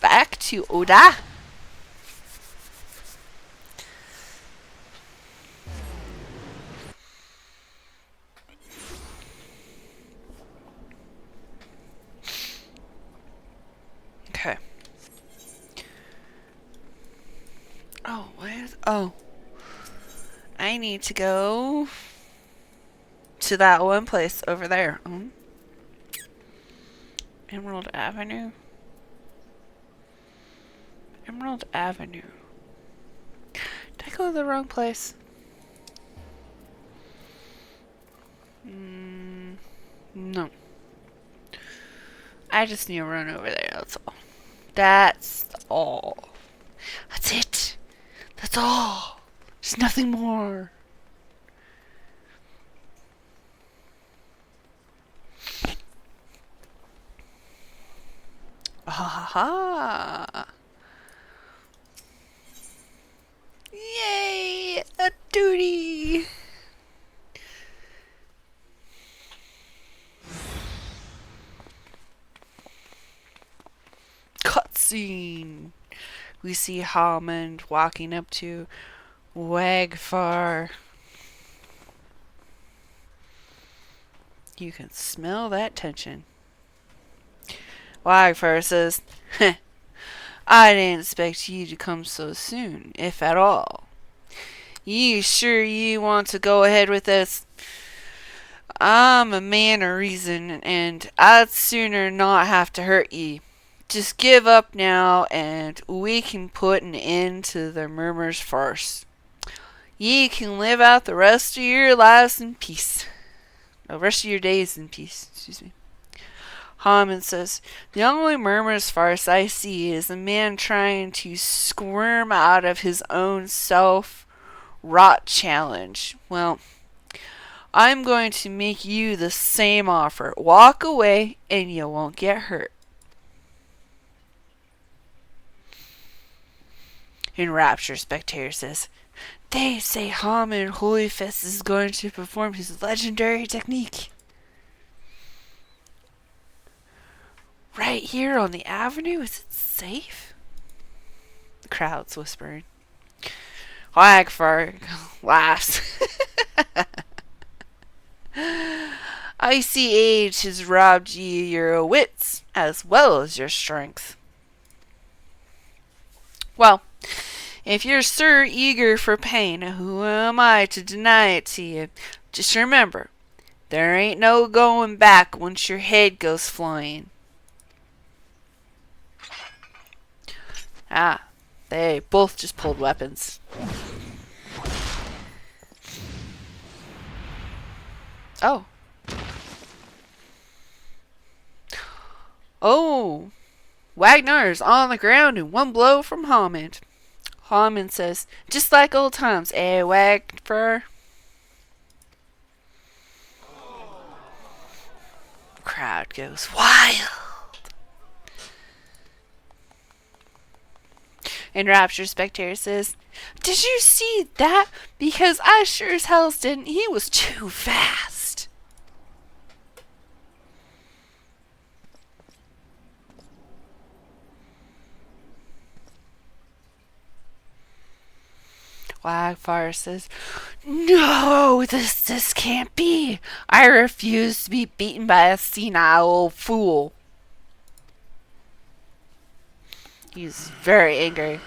Back to Oda. Okay. Oh, where's... Oh. I need to go to that one place over there. Emerald Avenue. Emerald Avenue. Did I go to the wrong place? No. I just need to run over there, that's all. That's all. That's it. That's all. There's nothing more. Ha. Yay! A duty! Cutscene. We see Hammond walking up to Wagfar. You can smell that tension. Wagfar says, I didn't expect you to come so soon, if at all. You sure you want to go ahead with this? I'm a man of reason, and I'd sooner not have to hurt ye. Just give up now, and we can put an end to the murmurs farce. Ye can live out the rest of your lives in peace. The rest of your days in peace, excuse me. Hammond says, the only murmurs farce I see is a man trying to squirm out of his own self-wrought challenge. Well, I'm going to make you the same offer. Walk away and you won't get hurt. Enraptured Spectator says, they say Hammond Holyfist is going to perform his legendary technique. Right here on the avenue? Is it safe? The crowd's whispering. Wagfar laughs. Icy age has robbed ye your wits as well as your strength. Well, if you're so eager for pain, who am I to deny it to you? Just remember, there ain't no going back once your head goes flying. Ah, they both just pulled weapons. Oh. Oh. Wagnar's on the ground in one blow from Hammond. Hammond says, just like old times, eh, Wagner? Crowd goes wild. Enraptured Spectator says, did you see that? Because I sure as hell didn't. He was too fast. Wagfire says, no, this can't be. I refuse to be beaten by a senile old fool. He's very angry.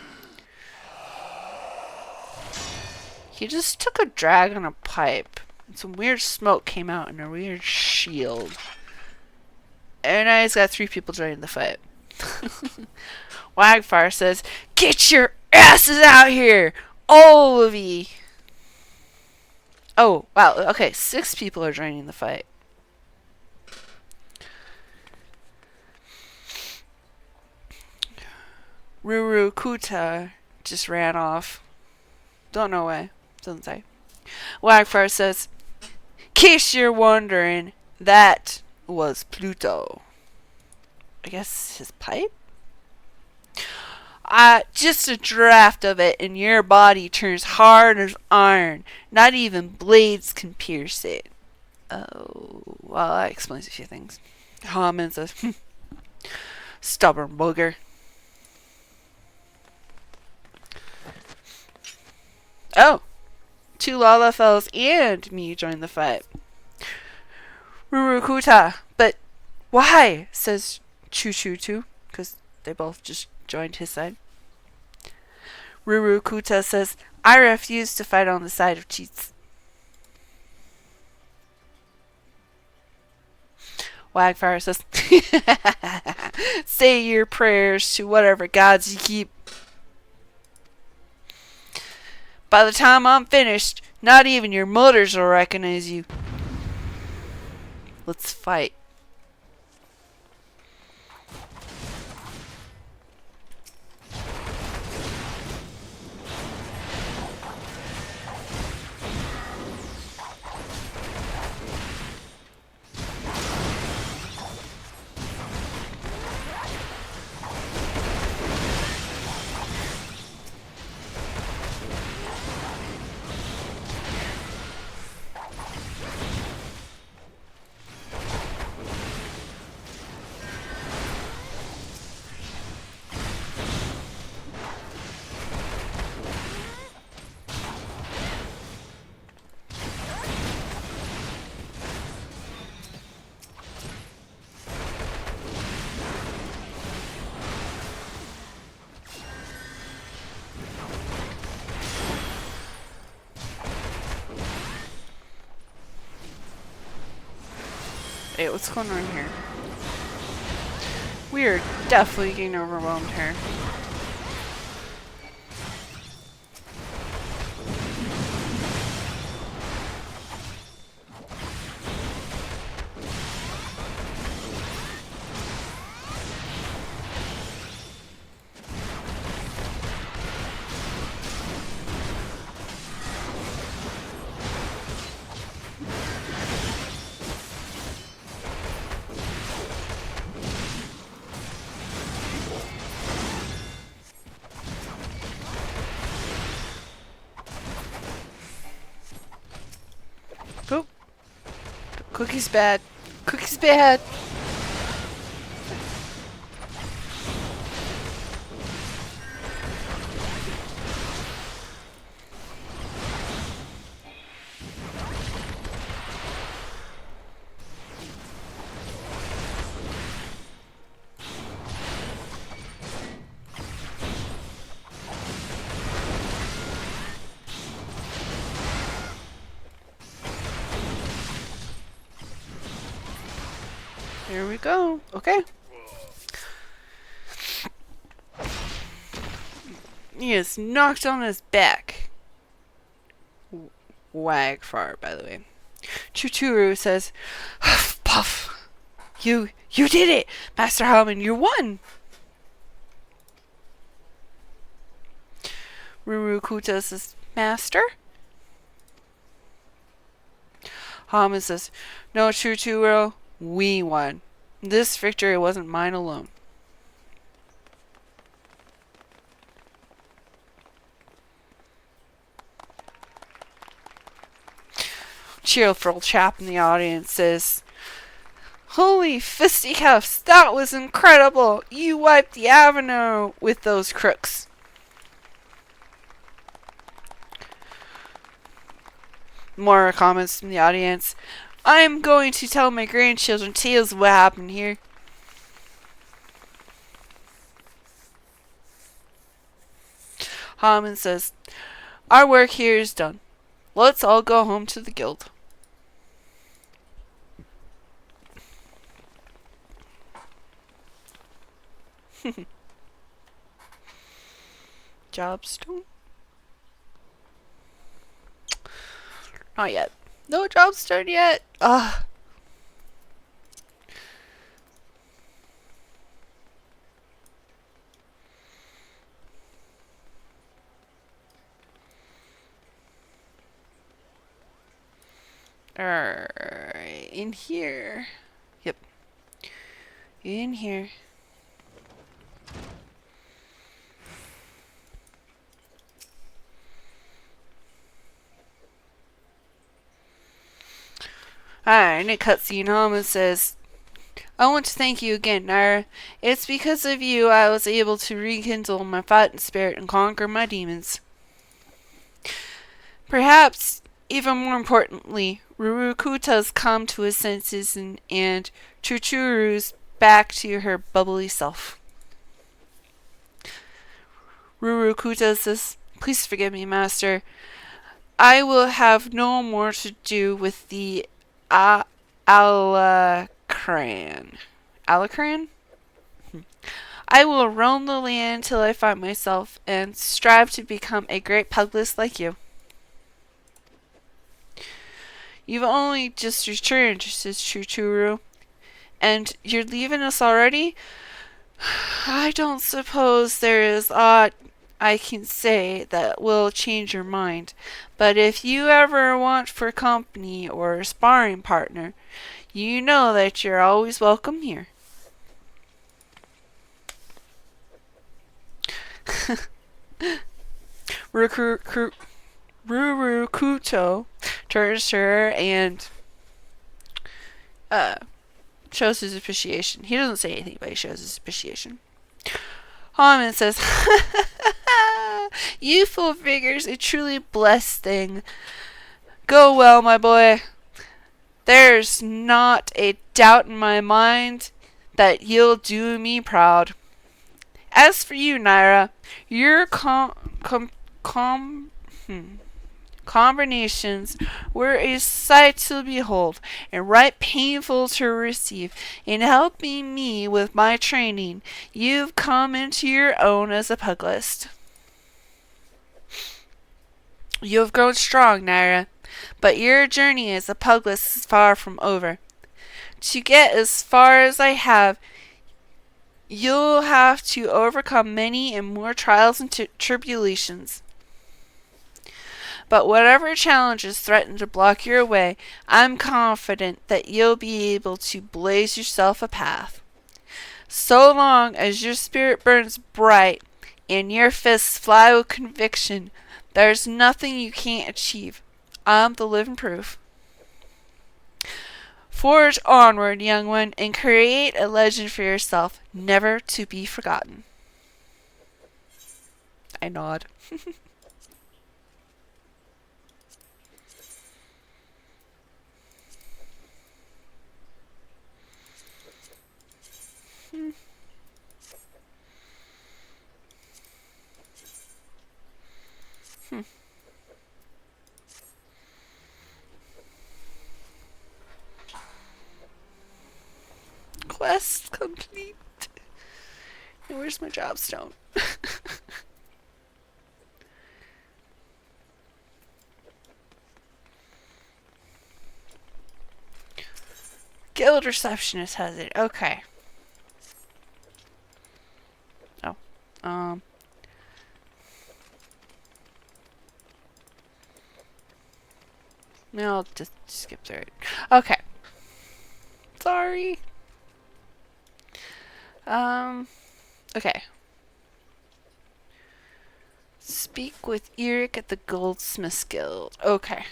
He just took a drag on a pipe, and some weird smoke came out in a weird shield. And now he's got 3 people joining the fight. Wagfire says, get your asses out here! All of ye! Oh, wow, okay, 6 people are joining the fight. Ruru Kuta just ran off. Don't know why. Doesn't say. Wagfire says, in case you're wondering, that was Pluto. I guess his pipe? Just a draft of it and your body turns hard as iron. Not even blades can pierce it. Oh, well, that explains a few things. Haman says, stubborn booger. Oh, two Lala fellows and me join the fight. Rurukuta, but why? Says Choo Choo too, because they both just joined his side. Rurukuta says, I refuse to fight on the side of cheats. Wagfire says, say your prayers to whatever gods you keep. By the time I'm finished, not even your mothers will recognize you. Let's fight. Hey, what's going on here? We are definitely getting overwhelmed here. Oh, Cookie's bad. Cookie's bad. Here we go. Okay. He is knocked on his back. Wagfar, by the way. Chuchuru says, Huff, puff. You did it! Master Haman, you won! Rurukuta says, Master? Haman says, no, Chuchuru, we won. This victory wasn't mine alone. Cheerful chap in the audience says, holy fisticuffs, that was incredible! You wiped the avenue with those crooks. More comments from the audience. I'm going to tell my grandchildren tales of what happened here. Haman says, our work here is done. Let's all go home to the guild. Jobstone? Not yet. No jobstone yet. Ugh. Alright, in here. Yep. In here. Alright, in a cutscene, Haman says, I want to thank you again, Nyra. It's because of you I was able to rekindle my fighting spirit and conquer my demons. Perhaps, even more importantly, Rurukuta's come to his senses and Chuchuru's back to her bubbly self. Rurukuta says, "Please forgive me, Master. I will have no more to do with the Alacran. Alacran? I will roam the land till I find myself and strive to become a great puglist like you." "You've only just returned," says Chuchuru, "and you're leaving us already? I don't suppose there is aught I can say that will change your mind, but if you ever want for company or a sparring partner, you know that you're always welcome here." Rurukuto turns to her and shows his appreciation. He doesn't say anything, but he shows his appreciation. Harmon says, "Youthful vigor's a truly blessed thing. Go well, my boy. There's not a doubt in my mind that you'll do me proud. As for you, Nyra, your combinations were a sight to behold, and right painful to receive. In helping me with my training, you've come into your own as a puglist. You have grown strong, Nyra, but your journey as a puglist is far from over. To get as far as I have, you'll have to overcome many and more trials and tribulations. But whatever challenges threaten to block your way, I'm confident that you'll be able to blaze yourself a path. So long as your spirit burns bright and your fists fly with conviction, there's nothing you can't achieve. I'm the living proof. Forge onward, young one, and create a legend for yourself, never to be forgotten." I nod. Quest complete. And where's my jobstone? Guild receptionist has it. Okay. Oh. No, I'll just skip through it. Okay. Sorry. Okay. Speak with Eric at the Goldsmiths Guild. Okay.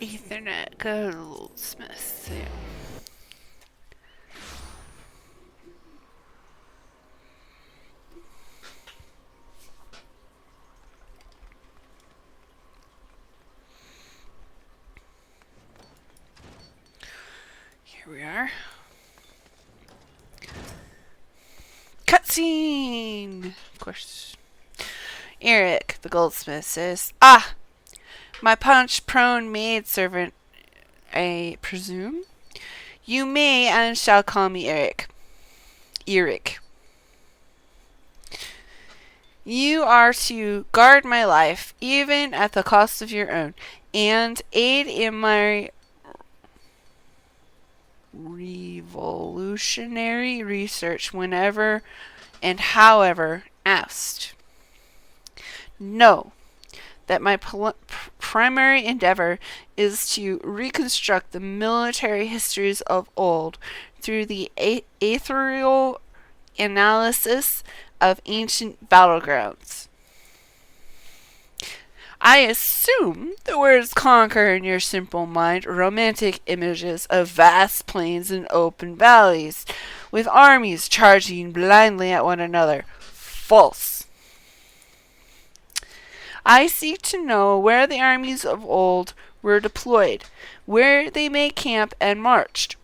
Ethernet Goldsmiths. Yeah. Here we are. Cutscene! Of course. Eric, the goldsmith, says, "Ah! My punch-prone maidservant, I presume? You may and shall call me Eric. Eric. You are to guard my life, even at the cost of your own, and aid in my revolutionary research whenever and however asked. Know that my primary endeavor is to reconstruct the military histories of old through the ethereal analysis of ancient battlegrounds. I assume the words conquer in your simple mind romantic images of vast plains and open valleys, with armies charging blindly at one another. False. I seek to know where the armies of old were deployed, where they made camp and marched.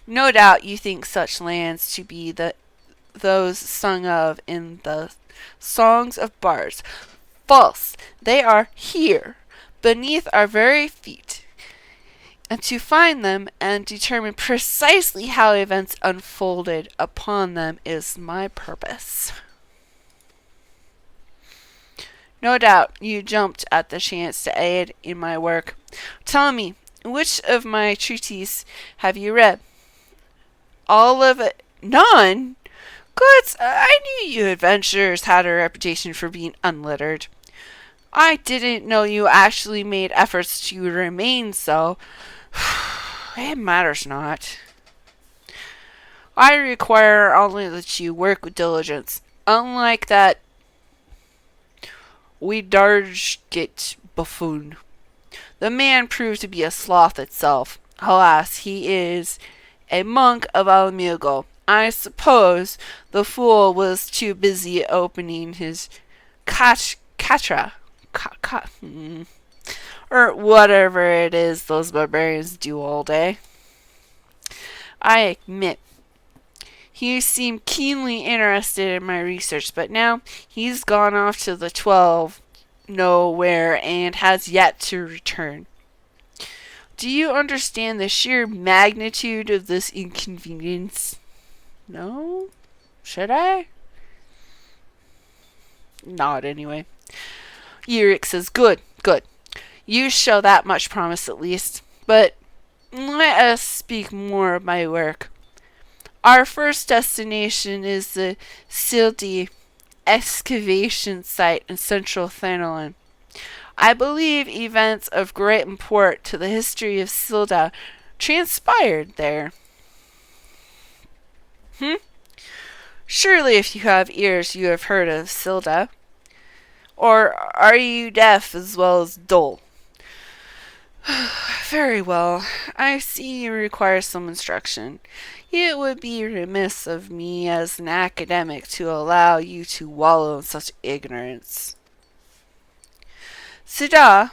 No doubt you think such lands to be those sung of in the songs of bards. False. They are here, beneath our very feet. And to find them and determine precisely how events unfolded upon them is my purpose. No doubt you jumped at the chance to aid in my work. Tell me, which of my treatises have you read? All of it? None? Good. I knew you adventurers had a reputation for being unlettered. I didn't know you actually made efforts to remain so. It matters not. I require only that you work with diligence. Unlike that Widargit buffoon. The man proved to be a sloth itself. Alas, he is a monk of Almugo. I suppose the fool was too busy opening his katra. Or whatever it is those barbarians do all day. I admit, he seemed keenly interested in my research, but now he's gone off to the 12 nowhere and has yet to return. Do you understand the sheer magnitude of this inconvenience? No? Should I? Not anyway. Yurik says, Good. You show that much promise at least. But let us speak more of my work. Our first destination is the Sildi excavation site in central Thanalan. I believe events of great import to the history of Silda transpired there. Surely if you have ears you have heard of Silda. Or are you deaf as well as dull? Very well. I see you require some instruction. It would be remiss of me as an academic to allow you to wallow in such ignorance. Sida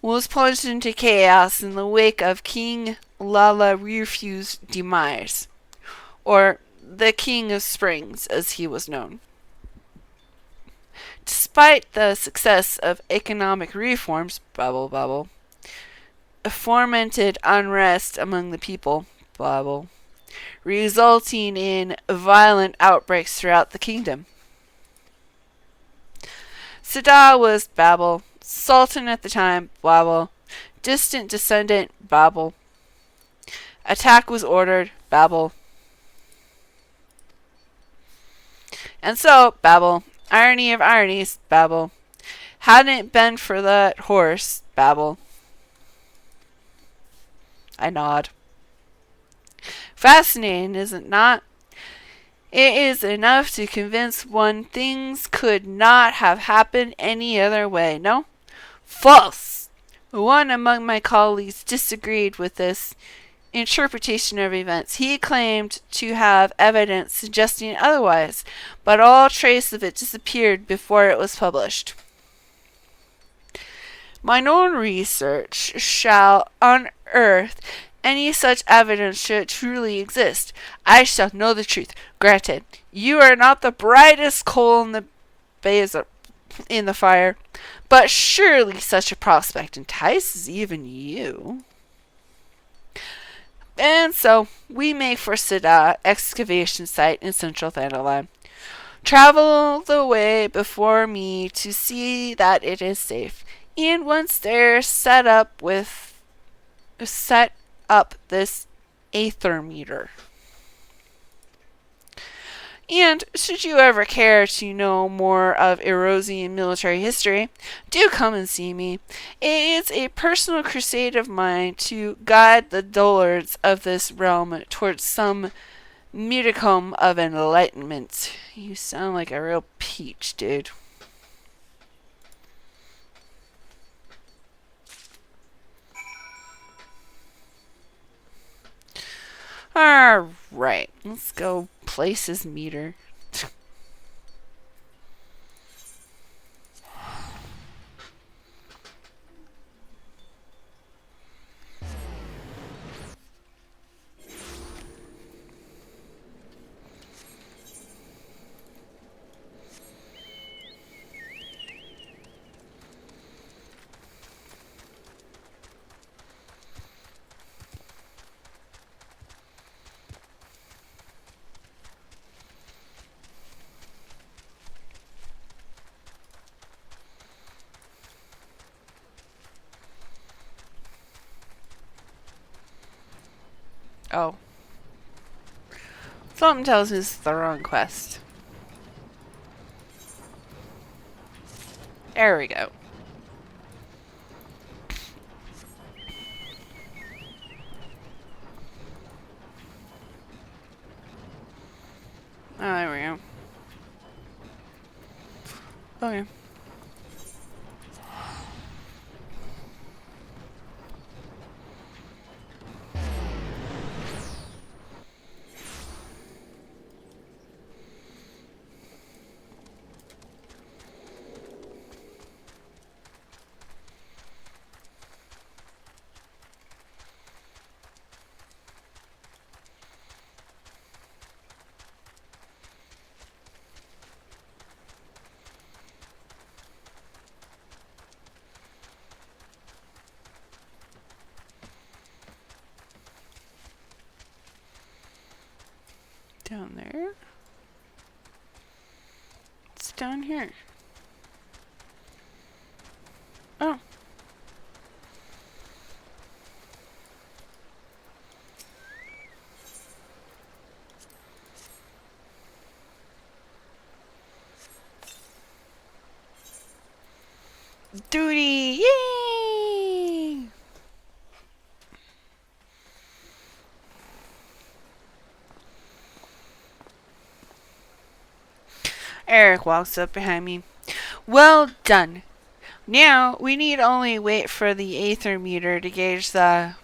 was plunged into chaos in the wake of King Lalarufu's demise, or the King of Springs, as he was known. Despite the success of economic reforms, bubble bubble, fomented unrest among the people, bubble, resulting in violent outbreaks throughout the kingdom. Sada was Babel, Sultan at the time, Babel, distant descendant, Babel. Attack was ordered, Babel. And so, Babel, irony of ironies, Babel. Hadn't it been for that horse, Babel. I nod. Fascinating, is it not? It is enough to convince one things could not have happened any other way, no? False! One among my colleagues disagreed with this interpretation of events. He claimed to have evidence suggesting otherwise, but all trace of it disappeared before it was published. Mine own research shall unearth any such evidence should it truly exist. I shall know the truth. Granted, you are not the brightest coal in the fire, but surely such a prospect entices even you. And so, we make for Sada excavation site in central Thanalan. Travel the way before me to see that it is safe. And once there, set up this aether meter. And should you ever care to know more of Erosian military history, do come and see me. It is a personal crusade of mine to guide the dullards of this realm towards some modicum of enlightenment. You sound like a real peach, dude. Alright, let's go place his meter. Oh. Something tells me it's the wrong quest. There we go. Oh, there we go. Okay. Down there? It's down here. Oh. Duty! Yay! Eric walks up behind me. Well done. Now, we need only wait for the aether meter to gauge the...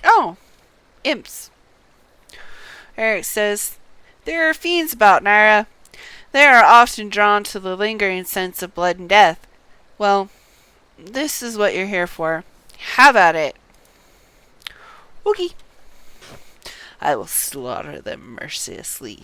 Oh! Imps. Eric says, there are fiends about, Nyra. They are often drawn to the lingering sense of blood and death. Well, this is what you're here for. Have at it. Okay. I will slaughter them mercilessly.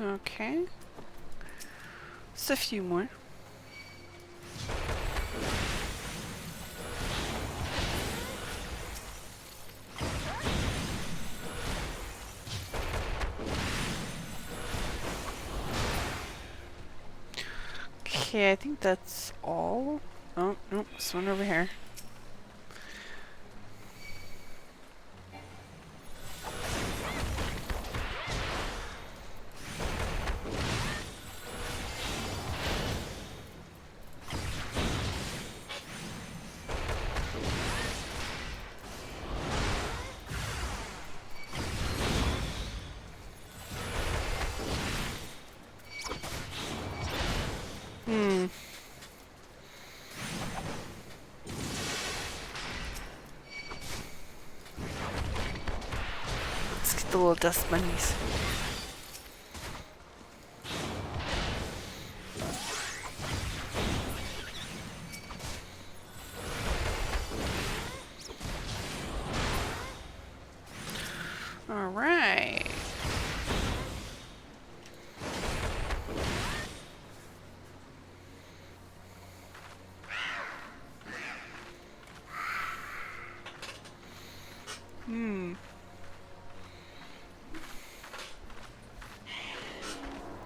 Okay. Just a few more. Okay, I think that's all. Oh, nope, this one over here. Let's get the little dust bunnies.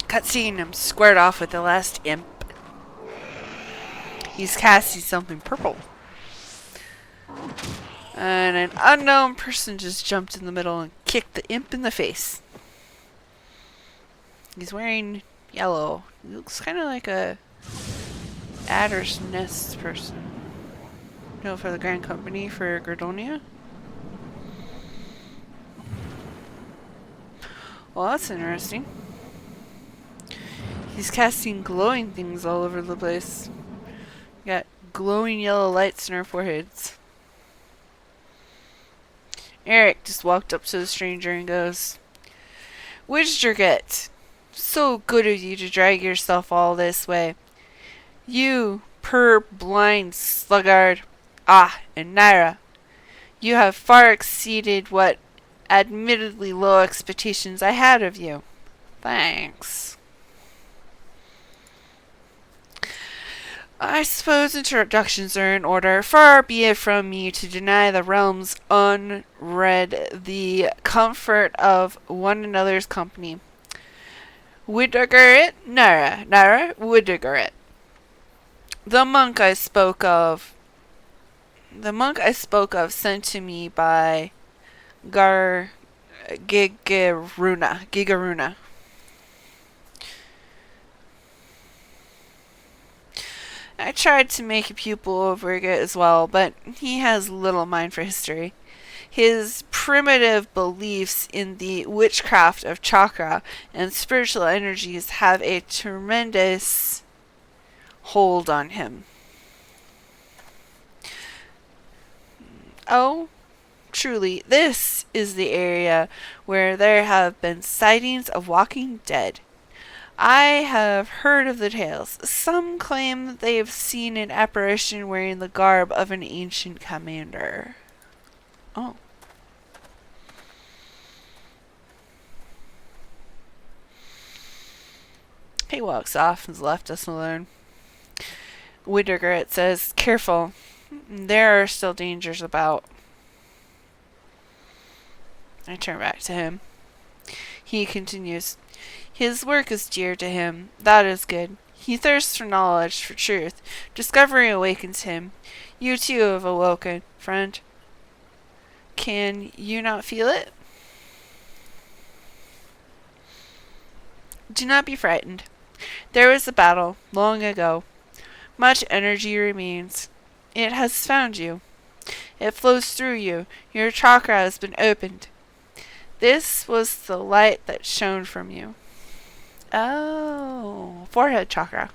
Cutscene, I'm squared off with the last imp. He's casting something purple. And an unknown person just jumped in the middle and kicked the imp in the face. He's wearing yellow. He looks kind of like a Adder's Nest person. No, for the Grand Company for Gradonia. Well, that's interesting. He's casting glowing things all over the place. Got glowing yellow lights in our foreheads. Eric just walked up to the stranger and goes, Widgerget, so good of you to drag yourself all this way. You, blind sluggard. Ah, and Nyra, you have far exceeded what admittedly low expectations I had of you. Thanks. I suppose introductions are in order. Far be it from me to deny the realms unread the comfort of one another's company. Widgerget, Nyra, Widgerget. The monk I spoke of sent to me by Gigaruna. I tried to make a pupil of Rigget as well, but he has little mind for history. His primitive beliefs in the witchcraft of chakra and spiritual energies have a tremendous hold on him. Oh, truly, this is the area where there have been sightings of walking dead. I have heard of the tales. Some claim that they have seen an apparition wearing the garb of an ancient commander. Oh. He walks off and has left us alone. Widgerget says, Careful. There are still dangers about. I turn back to him. He continues. His work is dear to him. That is good. He thirsts for knowledge, for truth. Discovery awakens him. You too have awoken, friend. Can you not feel it? Do not be frightened. There was a battle, long ago. Much energy remains. It has found you. It flows through you. Your chakra has been opened. This was the light that shone from you. Oh, forehead chakra.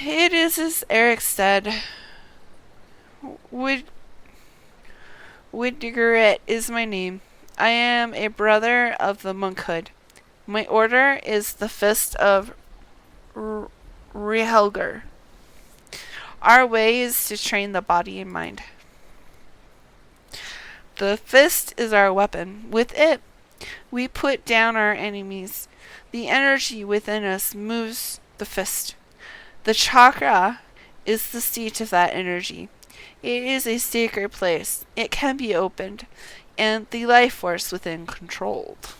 It is as Eric said. Widgerget is my name. I am a brother of the monkhood. My order is the Fist of Rehelger. Our way is to train the body and mind. The fist is our weapon. With it, we put down our enemies. The energy within us moves the fist. The chakra is the seat of that energy. It is a sacred place. It can be opened, and the life force within controlled.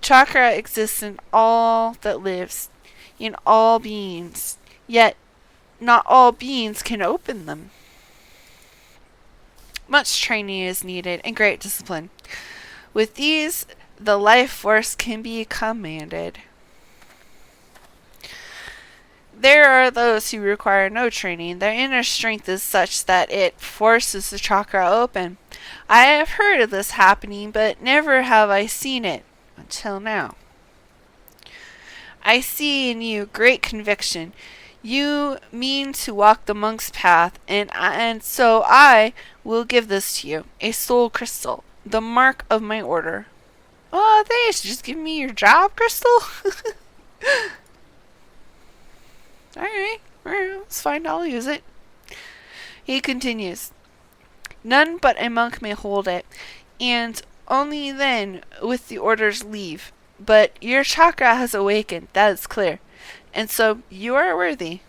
Chakra exists in all that lives, in all beings, yet not all beings can open them. Much training is needed and great discipline. With these, the life force can be commanded. There are those who require no training. Their inner strength is such that it forces the chakra open. I have heard of this happening, but never have I seen it until now. I see in you great conviction. You mean to walk the monk's path, and so I will give this to you, a soul crystal, the mark of my order. Oh, thanks. Just give me your job crystal? Alright, it's fine, I'll use it. He continues. None but a monk may hold it, and only then with the order's leave. But your chakra has awakened, that is clear, and so you are worthy.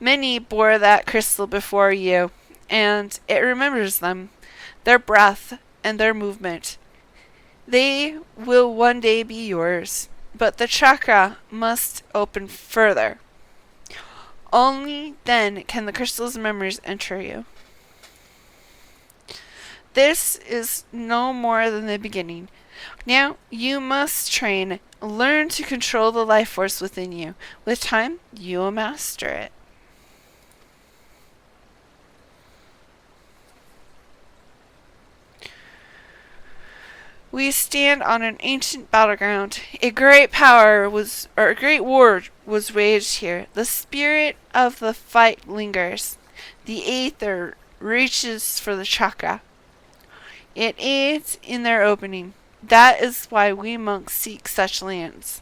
Many bore that crystal before you, and it remembers them, their breath, and their movement. They will one day be yours, but the chakra must open further. Only then can the crystal's memories enter you. This is no more than the beginning. Now you must train, learn to control the life force within you. With time, you will master it. We stand on an ancient battleground. A great war was waged here. The spirit of the fight lingers. The aether reaches for the chakra. It aids in their opening. That is why we monks seek such lands.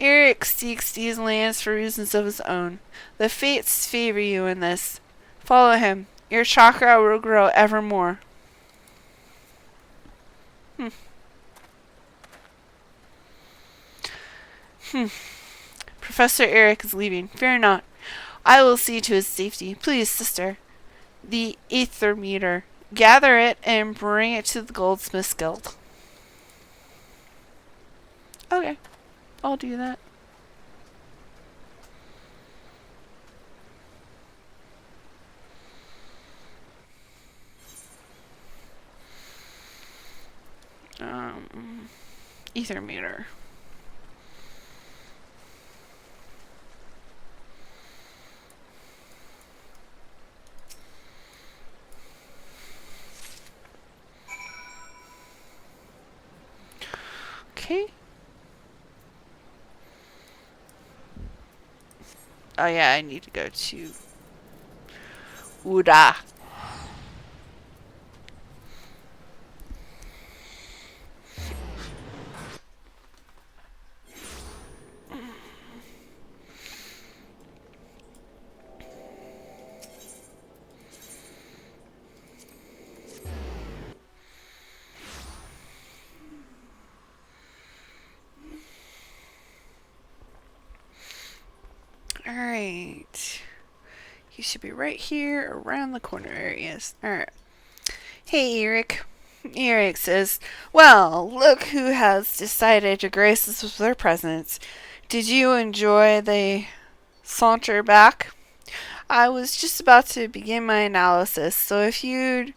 Eric seeks these lands for reasons of his own. The fates favor you in this. Follow him. Your chakra will grow ever more. Professor Eric is leaving. Fear not. I will see to his safety. Please, sister. The aether meter. Gather it and bring it to the Goldsmiths Guild. Okay. I'll do that. Ether meter. Okay. Oh yeah, I need to go to Uda. Alright. He should be right here around the corner areas. Alright. Hey, Eric. Eric says, well, look who has decided to grace us with their presence. Did you enjoy the saunter back? I was just about to begin my analysis, so if you've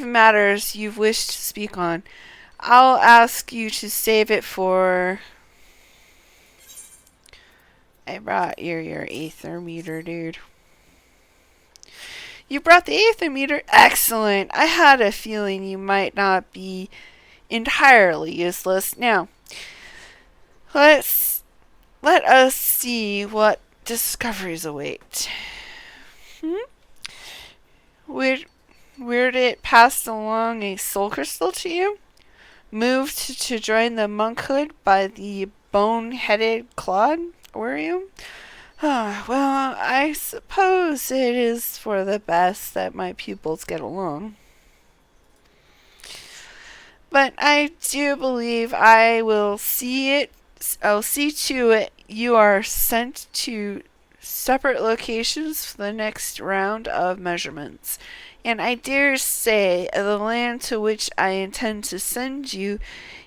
matters you wish to speak on, I'll ask you to save it for... I brought your aether meter, dude. You brought the aether meter? Excellent. I had a feeling you might not be entirely useless. Now, let us see what discoveries await. Weird it passed along a soul crystal to you? Moved to join the monkhood by the bone-headed Claude, were you? Well, I suppose it is for the best that my pupils get along. But I do believe I'll see to it you are sent to separate locations for the next round of measurements. And I dare say the land to which I intend to send you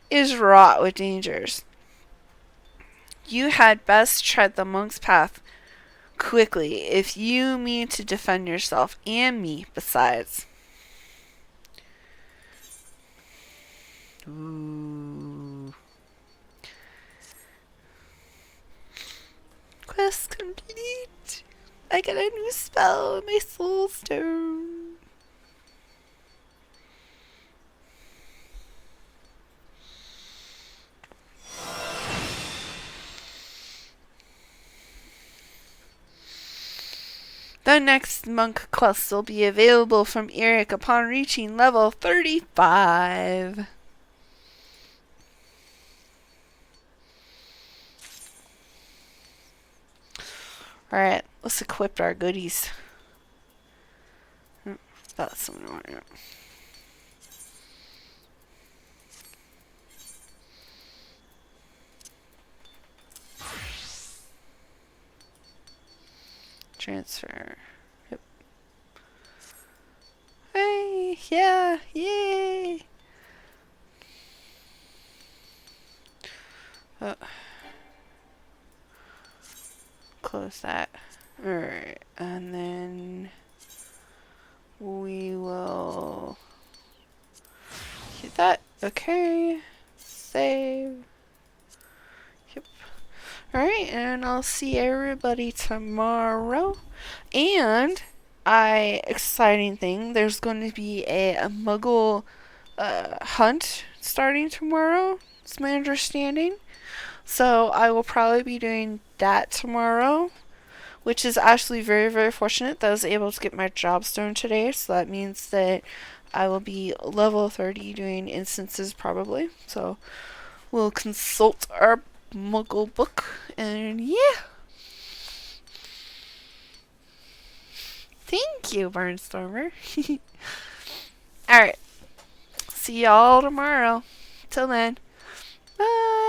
is wrought with dangers. You had best tread the monk's path quickly if you mean to defend yourself and me besides. Ooh. Quest complete. I got a new spell in my soul stone. The next monk quest will be available from Eric upon reaching level 35. Alright, let's equip our goodies. That's something I want. Transfer. Yep. Hey, yeah, yay! Oh. Close that. Alright, and then we will hit that. Okay. Save. Yep. Alright, and I'll see everybody tomorrow. And exciting thing, there's going to be a muggle hunt starting tomorrow. It's my understanding. So I will probably be doing that tomorrow, which is actually very, very fortunate that I was able to get my jobs done today. So that means that I will be level 30 doing instances probably. So we'll consult our muggle book, and yeah. Thank you, Barnstormer. Alright. See y'all tomorrow. Till then. Bye.